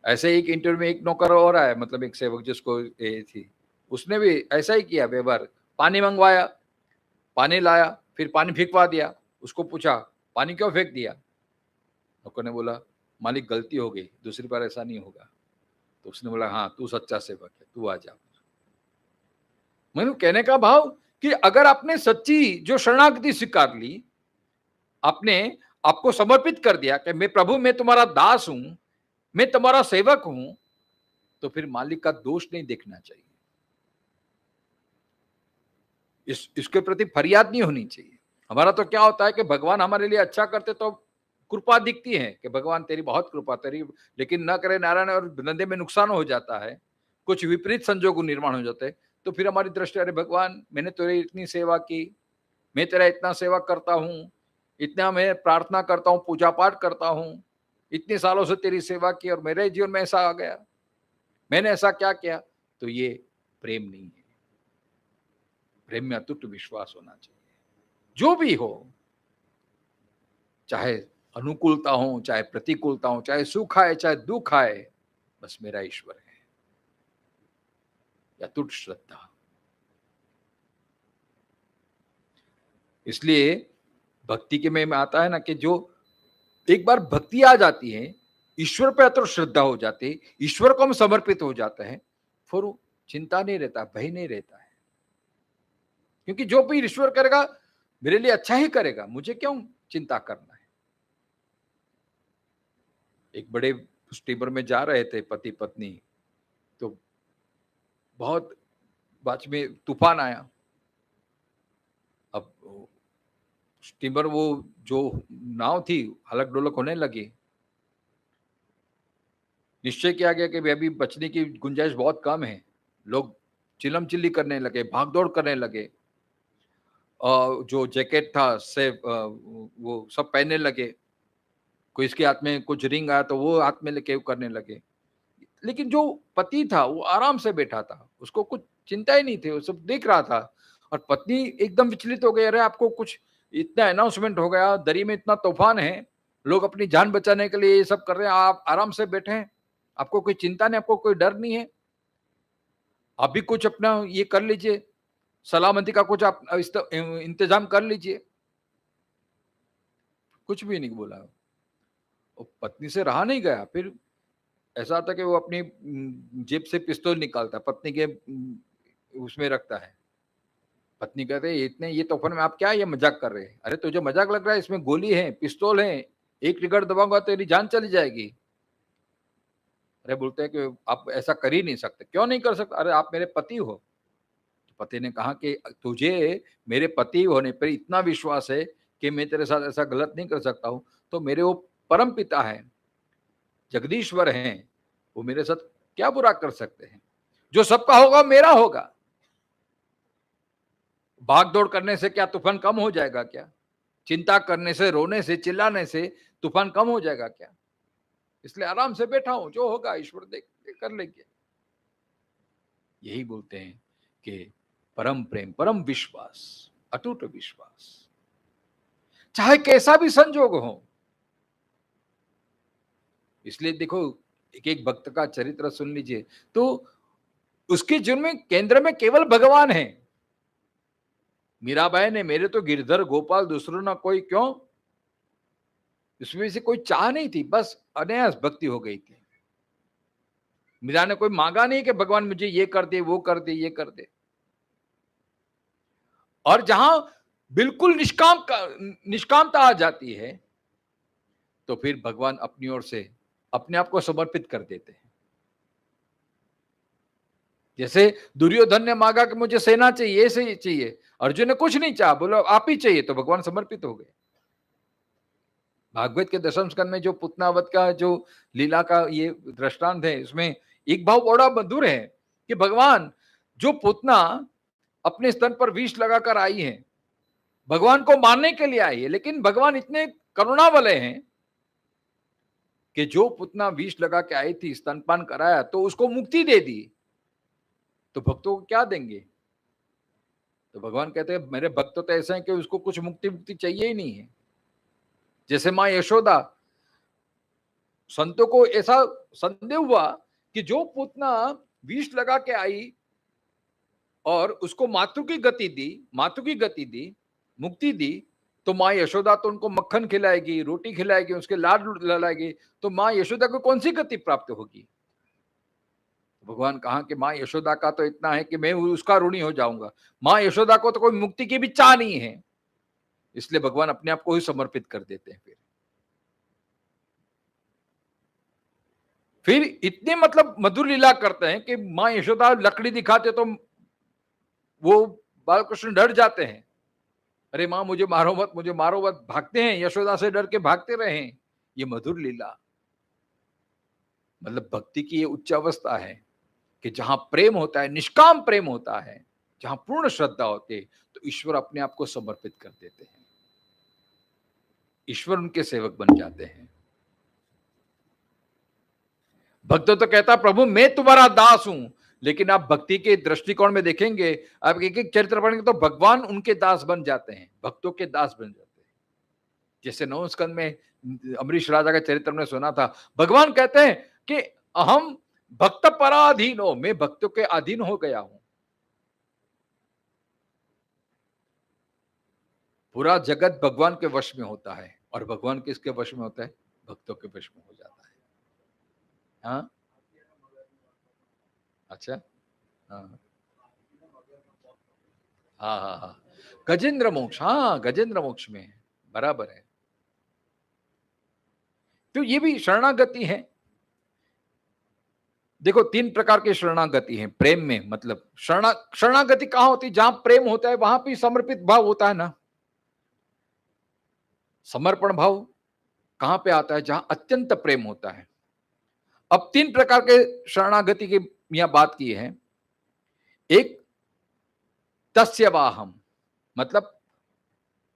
ऐसे एक इंटरव्यू में एक नौकर और आया, मतलब एक सेवक जिसको ये थी, उसने भी ऐसा ही किया व्यवहार। पानी मंगवाया, पानी लाया, फिर पानी फेंकवा दिया। उसको पूछा पानी क्यों फेंक दिया, नौकर ने बोला मालिक गलती हो गई, दूसरी बार ऐसा नहीं होगा। तो उसने बोला हाँ तू सच्चा सेवक है, तू आ जा। मैंने कहने का भाव कि अगर आपने सच्ची जो शरणागति स्वीकार ली, आपने आपको समर्पित कर दिया कि मैं प्रभु मैं तुम्हारा दास हूं, मैं तुम्हारा सेवक हूं, तो फिर मालिक का दोष नहीं देखना चाहिए, इसके प्रति फरियाद नहीं होनी चाहिए। हमारा तो क्या होता है कि भगवान हमारे लिए अच्छा करते तो कृपा दिखती है कि भगवान तेरी बहुत कृपा तेरी, लेकिन न करे नारायण और धंधे में नुकसान हो जाता है, कुछ विपरीत संजोग निर्माण हो जाते हैं, तो फिर हमारी दृष्टि अरे भगवान मैंने तेरी इतनी सेवा की, मैं तेरा इतना सेवा करता हूँ, इतना मैं प्रार्थना करता हूँ, पूजा पाठ करता हूँ, इतने सालों से तेरी सेवा की और मेरे जीवन में ऐसा आ गया, मैंने ऐसा क्या किया। तो ये प्रेम नहीं है। प्रेम में अटूट विश्वास होना चाहिए। जो भी हो, चाहे अनुकूलता हो चाहे प्रतिकूलता हो, चाहे सुख आए चाहे दुख आए, बस मेरा ईश्वर है, अटूट श्रद्धा। इसलिए भक्ति के में आता है ना कि जो एक बार भक्ति आ जाती है, ईश्वर पे अतुट श्रद्धा हो जाती है, ईश्वर को हम समर्पित हो जाते हैं, फिर चिंता नहीं रहता, भय नहीं रहता है, क्योंकि जो भी ईश्वर करेगा मेरे लिए अच्छा ही करेगा, मुझे क्यों चिंता करना है। एक बड़े स्टीमर में जा रहे थे पति पत्नी, तो बहुत बाच में तूफान आया। अब स्टीमर वो जो नाव थी हलक डोलक होने लगी। निश्चय किया गया कि अभी बचने की गुंजाइश बहुत कम है। लोग चिल्लम चिल्ली करने लगे, भागदौड़ करने लगे, जो जैकेट था से वो सब पहनने लगे, कोई इसके हाथ में कुछ रिंग आया तो वो हाथ में लेके करने लगे। लेकिन जो पति था वो आराम से बैठा था, उसको कुछ चिंता ही नहीं थी, वो सब देख रहा था। और पत्नी एकदम विचलित हो गई, अरे आपको कुछ इतना अनाउंसमेंट हो गया, दरी में इतना तूफान है, लोग अपनी जान बचाने के लिए ये सब कर रहे हैं, आप आराम से बैठे हैं, आपको कोई चिंता नहीं, आपको कोई डर नहीं है, आप भी कुछ अपना ये कर लीजिए, सलामती का कुछ आप इंतजाम कर लीजिए। कुछ भी नहीं बोला। वो पत्नी से रहा नहीं गया। फिर ऐसा था कि वो अपनी जेब से पिस्तौल निकालता, पत्नी के उसमें रखता है। पत्नी कहते हैं इतने ये तूफान में आप क्या ये मजाक कर रहे हैं, अरे तुझे मजाक लग रहा है, इसमें गोली है, पिस्तौल है, एक ट्रिगर दबाऊंगा तो तेरी जान चली जाएगी। अरे बोलते हैं कि आप ऐसा कर ही नहीं सकते। क्यों नहीं कर सकते, अरे आप मेरे पति हो। तो पति ने कहा कि तुझे मेरे पति होने पर इतना विश्वास है कि मैं तेरे साथ ऐसा गलत नहीं कर सकता हूं, तो मेरे वो परम पिता है, जगदीश्वर हैं, वो मेरे साथ क्या बुरा कर सकते हैं, जो सबका होगा मेरा होगा। भाग दौड़ करने से क्या तूफान कम हो जाएगा क्या, चिंता करने से, रोने से, चिल्लाने से तूफान कम हो जाएगा क्या। इसलिए आराम से बैठा हूं, जो होगा ईश्वर देख कर लेंगे। यही बोलते हैं कि परम प्रेम, परम विश्वास, अटूट विश्वास, चाहे कैसा भी संजोग हो। इसलिए देखो एक एक भक्त का चरित्र सुन लीजिए, तो उसके जीवन में केंद्र में केवल भगवान है। मीराबाई ने मेरे तो गिरधर गोपाल दूसरों ना कोई, क्यों, इसमें से कोई चाह नहीं थी, बस अनायास भक्ति हो गई थी। मीरा ने कोई मांगा नहीं कि भगवान मुझे ये कर दे, वो कर दे, ये कर दे। और जहां बिल्कुल निष्कामता आ जाती है, तो फिर भगवान अपनी ओर से अपने आप को समर्पित कर देते हैं। जैसे दुर्योधन ने मांगा कि मुझे सेना चाहिए, ऐसे ही चाहिए, अर्जुन ने कुछ नहीं चाहा, बोला आप ही चाहिए, तो भगवान समर्पित हो गए। भागवत के दशम स्कंद में जो पुतनावत का जो लीला का ये दृष्टांत है, इसमें एक भाव बड़ा मधुर है कि भगवान जो पुतना अपने स्तन पर विष लगाकर आई है, भगवान को मारने के लिए आई है, लेकिन भगवान इतने करुणा वाले हैं कि जो पुतना विष लगा के आई थी, स्तनपान कराया तो उसको मुक्ति दे दी, तो भक्तों को क्या देंगे? तो भगवान कहते हैं मेरे भक्त तो ऐसे हैं कि उसको कुछ मुक्ति चाहिए ही नहीं है। जैसे माँ यशोदा, संतों को ऐसा संदेह हुआ कि जो पुतना विष लगा के आई और उसको मातृ की गति दी, मुक्ति दी, तो माँ यशोदा तो उनको मक्खन खिलाएगी, रोटी खिलाएगी, उसके लाड ललाएगी, तो माँ यशोदा को कौन सी गति प्राप्त होगी? भगवान कहा कि माँ यशोदा का तो इतना है कि मैं उसका ऋणी हो जाऊंगा। माँ यशोदा को तो कोई मुक्ति की भी चाह नहीं है, इसलिए भगवान अपने आप को ही समर्पित कर देते हैं। फिर इतने मतलब मधुर लीला करते हैं कि माँ यशोदा लकड़ी दिखाते तो वो बालकृष्ण डर जाते हैं, अरे माँ मुझे मारो मत, भागते हैं, यशोदा से डर के भागते रहे। ये मधुर लीला मतलब भक्ति की ये उच्च अवस्था है कि जहां प्रेम होता है, निष्काम प्रेम होता है, जहां पूर्ण श्रद्धा होती है, तो ईश्वर अपने आप को समर्पित कर देते हैं, ईश्वर उनके सेवक बन जाते हैं। भक्त तो कहता प्रभु मैं तुम्हारा दास हूं, लेकिन आप भक्ति के दृष्टिकोण में देखेंगे, आप एक एक चरित्र पढ़ेंगे तो भगवान उनके दास बन जाते हैं, भक्तों के दास बन जाते हैं। जैसे 9 स्कंद में अमरीश राजा का चरित्र में सुना था, भगवान कहते हैं कि अहम भक्त पराधीन हो, मैं भक्तों के अधीन हो गया हूं। पूरा जगत भगवान के वश में होता है, और भगवान किसके वश में होता है? भक्तों के वश में हो जाता है। हाँ, अच्छा, हाँ हाँ हाँ हाँ, गजेंद्र मोक्ष, हाँ गजेंद्र मोक्ष में बराबर है। तो ये भी शरणागति है। देखो 3 प्रकार की शरणागति है प्रेम में, मतलब शरणागति कहां होती है? जहां प्रेम होता है वहां भी समर्पित भाव होता है ना। समर्पण भाव कहां पे आता है? जहां अत्यंत प्रेम होता है। अब 3 प्रकार के शरणागति की यहां बात की है। एक तस्य वाहम, मतलब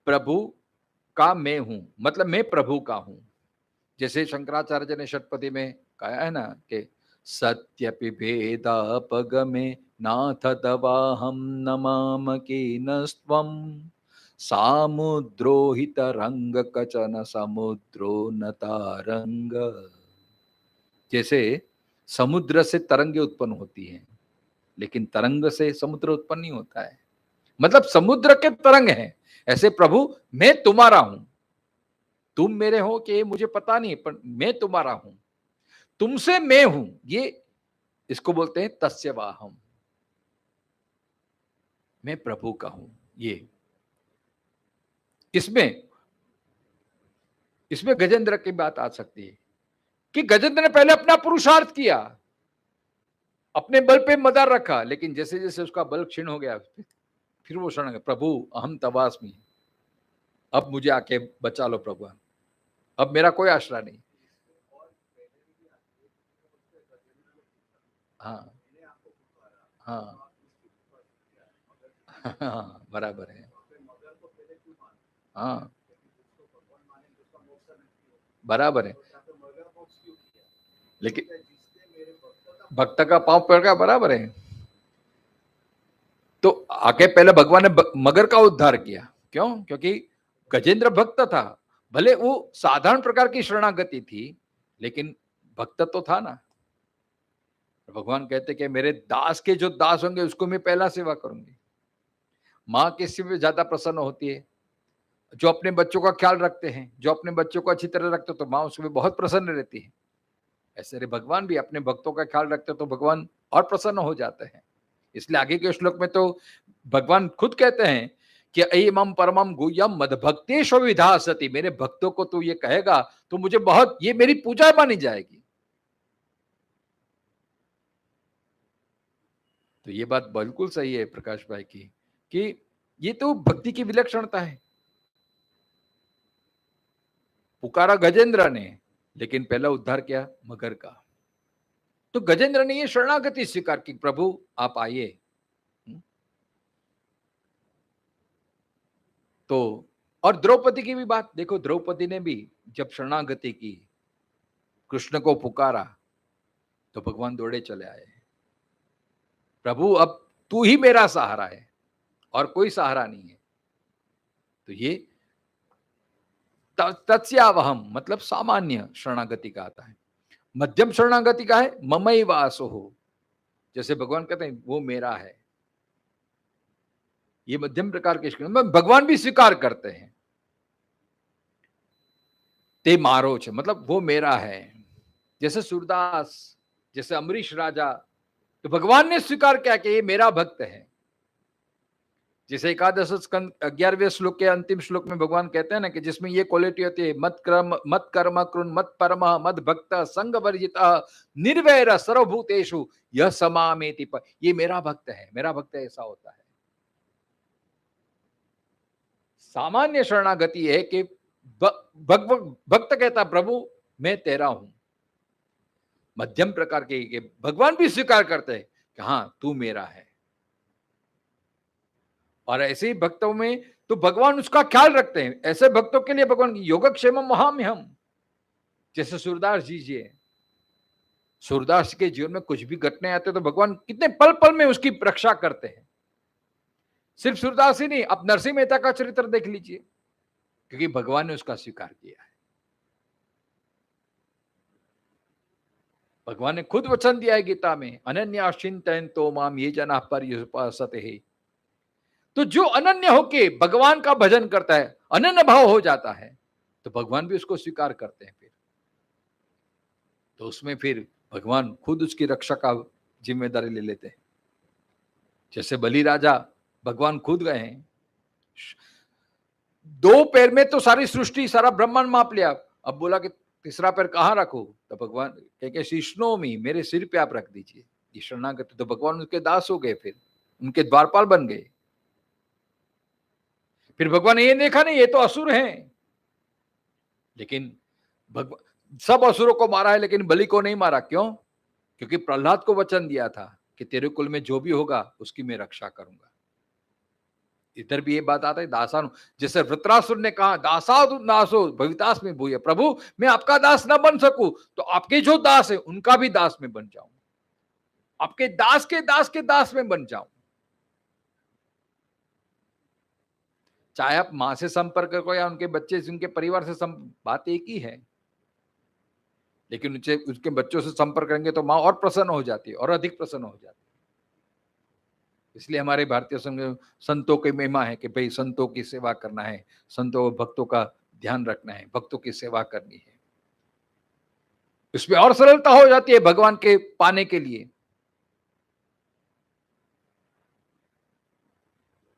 प्रभु का मैं हूं, मतलब मैं प्रभु का हूं। जैसे शंकराचार्य ने षटपदी में कहा है ना कि सत्यपि भेदापगमे नाथ तवाहम नमाम कीनस्त्वं सामुद्रो हि तरंग कचन समुद्रो न तारंग। जैसे समुद्र से तरंगे उत्पन्न होती हैं, लेकिन तरंग से समुद्र उत्पन्न नहीं होता है, मतलब समुद्र के तरंग हैं। ऐसे प्रभु मैं तुम्हारा हूं, तुम मेरे हो कि मुझे पता नहीं, पर मैं तुम्हारा हूं, तुमसे मैं हूं, ये इसको बोलते हैं तस्य वाहम, मैं प्रभु का हूं। ये इसमें गजेंद्र की बात आ सकती है कि गजेंद्र ने पहले अपना पुरुषार्थ किया, अपने बल पे मदार रखा, लेकिन जैसे जैसे उसका बल क्षीण हो गया, फिर वो शरण गया, प्रभु अहम तवास्मि, अब मुझे आके बचा लो प्रभु, अब मेरा कोई आश्रय नहीं। हाँ हाँ हाँ, बराबर है। हाँ बराबर है, लेकिन भक्त का पांव पड़ गया, बराबर है। तो आगे पहले भगवान ने मगर का उद्धार किया, क्यों? क्योंकि गजेंद्र भक्त था, भले वो साधारण प्रकार की शरणागति थी, लेकिन भक्त तो था ना। भगवान कहते कि मेरे दास के जो दास होंगे उसको मैं पहला सेवा करूंगी। माँ किसी में ज्यादा प्रसन्न होती है? जो अपने बच्चों का ख्याल रखते हैं, जो अपने बच्चों को अच्छी तरह रखते, तो माँ उसमें बहुत प्रसन्न रहती है। ऐसे भगवान भी अपने भक्तों का ख्याल रखते तो भगवान और प्रसन्न हो जाते हैं। इसलिए आगे के श्लोक में तो भगवान खुद कहते हैं कि अयमम परमम गुह्यम मद्भक्तेषु विधासति, मेरे भक्तों को तू ये कहेगा तो मुझे बहुत, ये मेरी पूजा मानी जाएगी। तो ये बात बिल्कुल सही है प्रकाश भाई की, कि ये तो भक्ति की विलक्षणता है। पुकारा गजेंद्र ने, लेकिन पहला उद्धार किया मगर का। तो गजेंद्र ने ये शरणागति स्वीकार की, प्रभु आप आइए। तो और द्रौपदी की भी बात देखो, द्रौपदी ने भी जब शरणागति की कृष्ण को पुकारा तो भगवान दौड़े चले आए, प्रभु अब तू ही मेरा सहारा है और कोई सहारा नहीं है। तो ये तत्स्यावहम मतलब सामान्य शरणागति का आता है। मध्यम शरणागति का है ममई वासो हो, जैसे भगवान कहते हैं वो मेरा है। ये मध्यम प्रकार के शरण भगवान भी स्वीकार करते हैं। ते मारोच मतलब वो मेरा है, जैसे सूरदास, जैसे अमरीश राजा, तो भगवान ने स्वीकार किया कि ये मेरा भक्त है। जैसे एकादश स्कंद 11वें श्लोक के अंतिम श्लोक में भगवान कहते हैं ना कि जिसमें ये क्वालिटी होती है, मत कर्म कृन मत परम मत भक्त संग वर्जिता निर्वैर सर्वभूतेषु यह समामेति, ये मेरा भक्त है, मेरा भक्त ऐसा होता है। सामान्य शरणागति है कि भक्त कहता प्रभु मैं तेरा हूं। मध्यम प्रकार के भगवान भी स्वीकार करते हैं कि हाँ तू मेरा है। और ऐसे ही भक्तों में तो भगवान उसका ख्याल रखते हैं। ऐसे भक्तों के लिए भगवान योगक्षेमम महाम्यहम, जैसे सूरदास जी है। सूरदास के जीवन में कुछ भी घटने आते तो भगवान कितने पल पल में उसकी रक्षा करते हैं। सिर्फ सूरदास ही नहीं, आप नरसिंह मेहता का चरित्र देख लीजिए, क्योंकि भगवान ने उसका स्वीकार किया है। भगवान ने खुद वचन दिया है गीता में, अनन्याश्चिन्तयन्तो माम ये जना पर्युपासते। तो जो अनन्य होके भगवान का भजन करता है, अनन्य भाव हो जाता है, तो भगवान भी उसको स्वीकार करते हैं। फिर तो उसमें फिर भगवान खुद उसकी रक्षा का जिम्मेदारी ले लेते हैं। जैसे बलि राजा भगवान खुद गए हैं, 2 पैर में तो सारी सृष्टि सारा ब्रह्मांड माप लिया, अब बोला कि तीसरा पैर कहां रखो, तो भगवान कहे शीष्णोमी मेरे सिर पे आप रख दीजिए। ये शरणागत, तो भगवान उनके दास हो गए, फिर उनके द्वारपाल बन गए। फिर भगवान ने ये देखा नहीं ये तो असुर हैं, लेकिन भगवान सब असुरों को मारा है लेकिन बलि को नहीं मारा। क्यों? क्योंकि प्रहलाद को वचन दिया था कि तेरे कुल में जो भी होगा उसकी मैं रक्षा करूंगा। इधर भी ये बात आता है दासानु, जैसे वृत्रासुर ने कहा दासादु दासो भवितास में भूय, प्रभु मैं आपका दास ना बन सकूं तो आपके जो दास है उनका भी दास में बन जाऊं, आपके दास के दास के दास में बन जाऊं। चाहे आप मां से संपर्क करो या उनके बच्चे से, उनके परिवार से बात एक ही है, लेकिन उसके बच्चों से संपर्क करेंगे तो मां और प्रसन्न हो जाती है और अधिक प्रसन्न हो जाती है। इसलिए हमारे भारतीय संतों की महिमा है कि भाई संतों की सेवा करना है, संतों भक्तों का ध्यान रखना है, भक्तों की सेवा करनी है। इसमें और सरलता हो जाती है भगवान के पाने के लिए।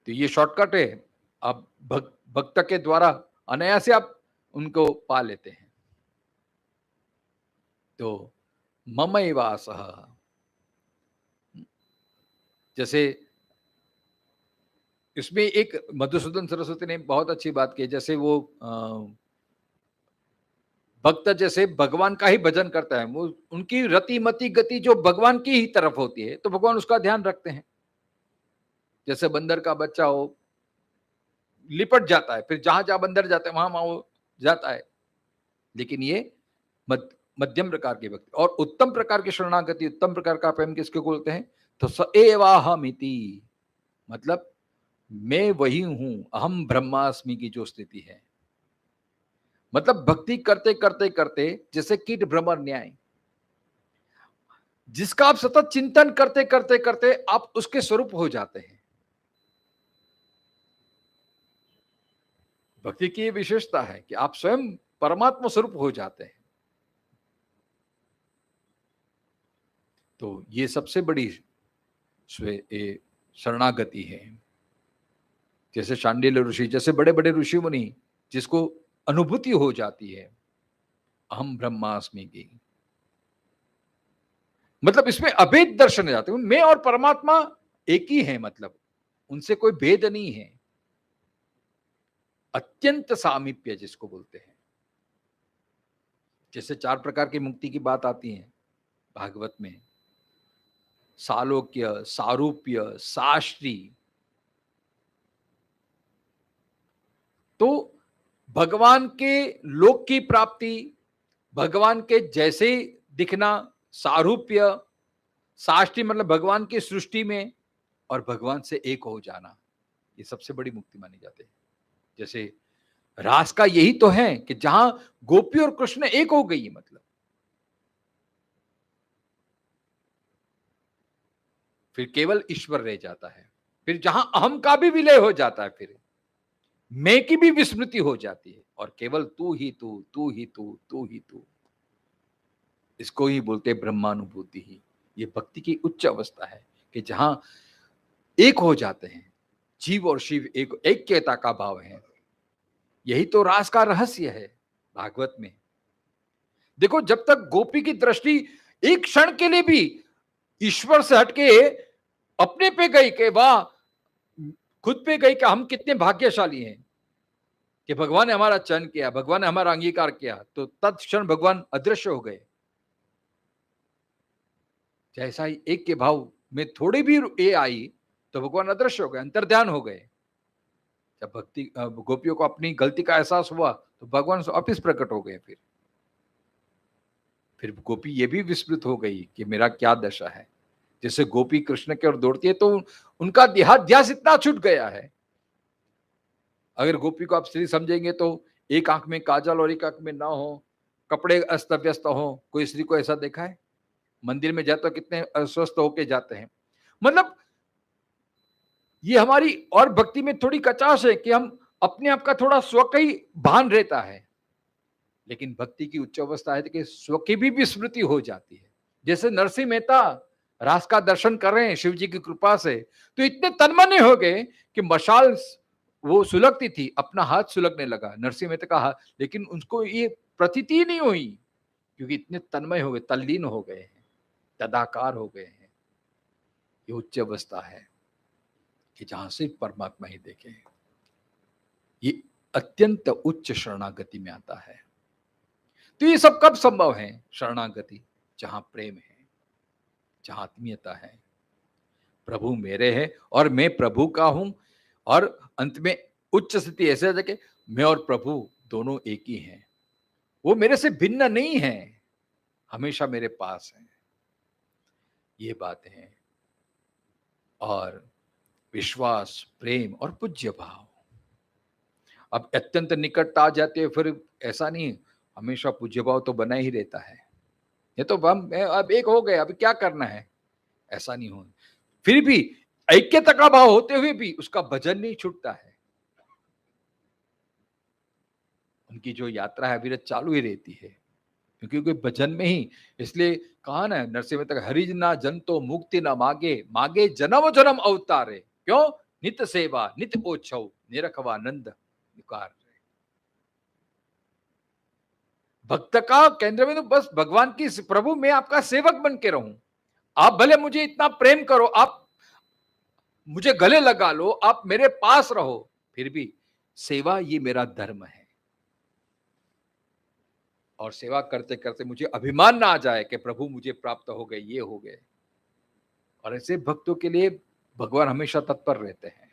तो ये शॉर्टकट है, आप भक्त के द्वारा अनायास से आप उनको पा लेते हैं। तो ममैवासः, जैसे इसमें एक मधुसूदन सरस्वती ने बहुत अच्छी बात की, जैसे वो भक्त जैसे भगवान का ही भजन करता है, वो उनकी रति मति गति जो भगवान की ही तरफ होती है, तो भगवान उसका ध्यान रखते हैं। जैसे बंदर का बच्चा हो, लिपट जाता है, फिर जहां जहां बंदर जाते हैं वहां वो जाता है। लेकिन ये मध्यम प्रकार के भक्ति और उत्तम प्रकार की शरणागति, उत्तम प्रकार का प्रेम किसको बोलते हैं? तो स एवाहमिति, मतलब मैं वही हूं, अहम ब्रह्मास्मि की जो स्थिति है। मतलब भक्ति करते करते करते जैसे कीट भ्रमर न्याय, जिसका आप सतत चिंतन करते करते करते आप उसके स्वरूप हो जाते हैं। भक्ति की ये विशेषता है कि आप स्वयं परमात्मा स्वरूप हो जाते हैं। तो ये सबसे बड़ी शरणागति है। जैसे शांडिल्य ऋषि जैसे बड़े बड़े ऋषि मुनि जिसको अनुभूति हो जाती है अहम ब्रह्मास्मि की, मतलब इसमें अभेद दर्शन जाते हैं, मैं और परमात्मा एक ही है, मतलब उनसे कोई भेद नहीं है। अत्यंत सामीप्य जिसको बोलते हैं। जैसे 4 प्रकार की मुक्ति की बात आती है भागवत में, सालोक्य, सारूप्य, साश्री। तो भगवान के लोक की प्राप्ति, भगवान के जैसे ही दिखना, सारूप्य, साष्टी मतलब भगवान की सृष्टि में, और भगवान से एक हो जाना, ये सबसे बड़ी मुक्ति मानी जाती है। जैसे रास का यही तो है कि जहां गोपी और कृष्ण एक हो गई, मतलब फिर केवल ईश्वर रह जाता है, फिर जहां अहम का भी विलय हो जाता है, फिर मैं की भी विस्मृति हो जाती है, और केवल तू ही तू, तू ही तू, तू ही तू। इसको ही बोलते हैं ब्रह्मानुभूति ही। ये भक्ति की उच्च अवस्था है कि जहां एक हो जाते हैं, जीव और शिव एक, ऐक्यता का भाव है। यही तो रास का रहस्य है भागवत में। देखो, जब तक गोपी की दृष्टि एक क्षण के लिए भी ईश्वर से हटके अपने पे गई कि वाह, खुद पे गई कि हम कितने भाग्यशाली हैं कि भगवान ने हमारा चयन किया, भगवान ने हमारा अंगीकार किया, तो तत्क्षण भगवान अदृश्य हो गए। जैसा ही एक के भाव में थोड़ी भी ये आई तो भगवान अदृश्य हो गए, अंतर्ध्यान हो गए। जब भक्ति गोपियों को अपनी गलती का एहसास हुआ तो भगवान वापिस प्रकट हो गए। फिर गोपी ये भी विस्मृत हो गई कि मेरा क्या दशा है। जैसे गोपी कृष्ण की ओर दौड़ती है तो उनका ध्यास इतना छूट गया है। अगर गोपी को आप स्त्री समझेंगे तो एक आंख में काजल और एक आंख में ना हो, कपड़े अस्त व्यस्त हो। कोई स्त्री को ऐसा देखा है? मंदिर में जाते तो कितने अस्वस्थ होके जाते हैं। मतलब ये हमारी और भक्ति में थोड़ी कचाश है कि हम अपने आप का थोड़ा स्व का ही भान रहता है, लेकिन भक्ति की उच्च अवस्था है कि स्व की भी विस्मृति हो जाती है। जैसे नरसिंह मेहता रास का दर्शन कर रहे हैं शिव जी की कृपा से, तो इतने तन्मय हो गए कि मशाल वो सुलगती थी, अपना हाथ सुलगने लगा नरसिंह मेहता का हाथ, लेकिन उनको ये प्रतीति नहीं हुई क्योंकि इतने तन्मय हो गए, तल्लीन हो गए हैं, तदाकार हो गए हैं। ये उच्च अवस्था है कि जहां से परमात्मा ही देखे। ये अत्यंत उच्च शरणागति में आता है। तो ये सब कब संभव है? शरणागति, जहां प्रेम है, जहां आत्मीयता है, प्रभु मेरे है और मैं प्रभु का हूं, और अंत में उच्च स्थिति ऐसे है कि मैं और प्रभु दोनों एक ही हैं। वो मेरे से भिन्न नहीं है, हमेशा मेरे पास है। ये बात है। और विश्वास, प्रेम और पूज्य भाव। अब अत्यंत निकटता आ जाती है, फिर ऐसा नहीं, हमेशा पूज्य भाव तो बना ही रहता है। ये तो हम अब एक हो गए, अब क्या करना है, ऐसा नहीं हो। फिर भी ऐक्यता का भाव होते हुए भी उसका भजन नहीं छूटता है। उनकी जो यात्रा है अविरत चालू ही रहती है, क्योंकि भजन में ही, इसलिए कहा ना नरसिंह तक, हरिज ना जन तो मुक्ति ना मागे, मागे जन्म जन्म अवतारे, क्यों? नित्य सेवा नित्य ओछव, निरखवा नंद निकार। भक्त का केंद्र में तो बस भगवान की, प्रभु मैं आपका सेवक बन के रहूं, आप भले मुझे इतना प्रेम करो, आप मुझे गले लगा लो, आप मेरे पास रहो, फिर भी सेवा ये मेरा धर्म है। और सेवा करते करते मुझे अभिमान ना आ जाए कि प्रभु मुझे प्राप्त हो गए, ये हो गए। और ऐसे भक्तों के लिए भगवान हमेशा तत्पर रहते हैं।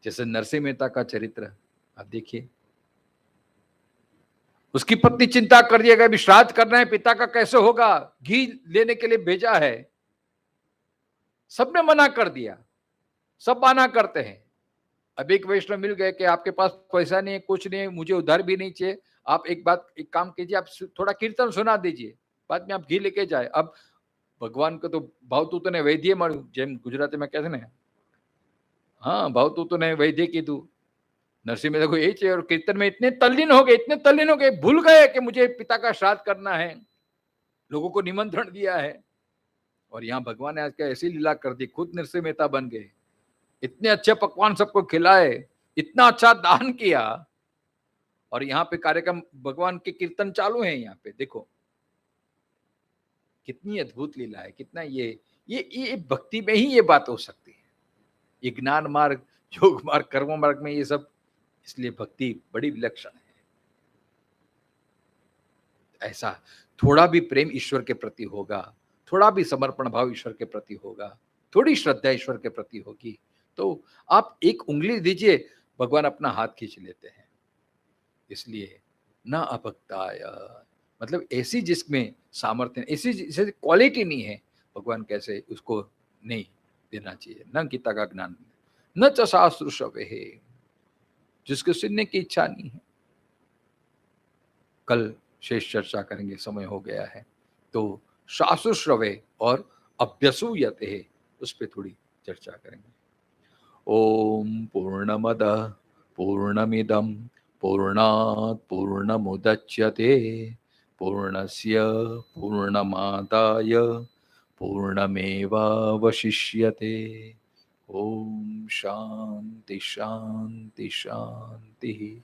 जैसे नरसिंह मेहता का चरित्र आप देखिए, उसकी पत्नी चिंता कर दिया गया, श्राद्ध करना है, पिता का कैसे होगा, घी लेने के लिए भेजा है, सबने मना कर दिया, सब मना करते हैं। अब एक वैष्णव मिल गए कि आपके पास पैसा नहीं है, कुछ नहीं है, मुझे उधार भी नहीं चाहिए, आप एक काम कीजिए, आप थोड़ा कीर्तन सुना दीजिए, बाद में आप घी लेके जाए। अब भगवान को तो भावतूत ने वैद्य मारू, जेम गुजराती में कहते हैं, हाँ भावतूत ने वैद्य की तू। नरसिंह मेहता को यही चाहिए, और कीर्तन में इतने तल्लीन हो गए, इतने तल्लीन हो गए, भूल गए कि मुझे पिता का श्राद्ध करना है, लोगों को निमंत्रण दिया है। और यहाँ भगवान ने आज क्या ऐसी लीला कर दी, खुद नरसिंह मेहता बन गए, इतने अच्छे पकवान सबको खिलाए, इतना अच्छा दान किया, और यहाँ पे कार्यक्रम भगवान के कीर्तन चालू है। यहाँ पे देखो कितनी अद्भुत लीला है, कितना ये भक्ति में ही ये बात हो सकती है। ये ज्ञान मार्ग, योग मार्ग, कर्म मार्ग में ये सब, इसलिए भक्ति बड़ी विलक्षण है। ऐसा थोड़ा भी प्रेम ईश्वर के प्रति होगा, थोड़ा भी समर्पण भाव ईश्वर के प्रति होगा, थोड़ी श्रद्धा ईश्वर के प्रति होगी, तो आप एक उंगली दीजिए, भगवान अपना हाथ खींच लेते हैं। इसलिए न अपक्ताय, मतलब ऐसी जिसमें सामर्थ्य, ऐसी जैसे क्वालिटी नहीं है, भगवान कैसे उसको नहीं देना चाहिए। न गीता का ज्ञान, न च शास्त्र श्रवे है, जिसको सुनने की इच्छा नहीं है। कल शेष चर्चा करेंगे, समय हो गया है। तो शास्त्र श्रवे और अभ्यसूयते है, उस पर थोड़ी चर्चा करेंगे। ओम पूर्णमद पूर्णमिदम पूर्णात् पूर्णमुदच्यते पूर्णस्य पूर्णमादाय पूर्णमेवावशिष्यते। ओम शांति शांति शांति।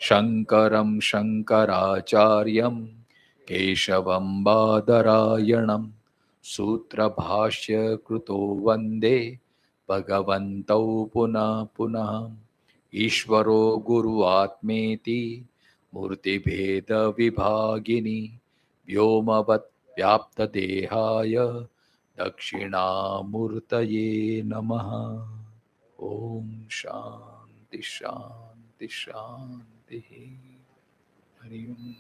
शंकरं शंकराचार्यं केशवं बादरायणं सूत्रभाष्य कृतो वंदे भगवन्तौ पुनः पुनः। ईश्वरो गुरुआत्मेति मूर्तिभेद विभागिनी व्योमवत् व्याप्तदेहाय दक्षिणामूर्तये नमः। ओम शांति शांति शांति। हरि ओम।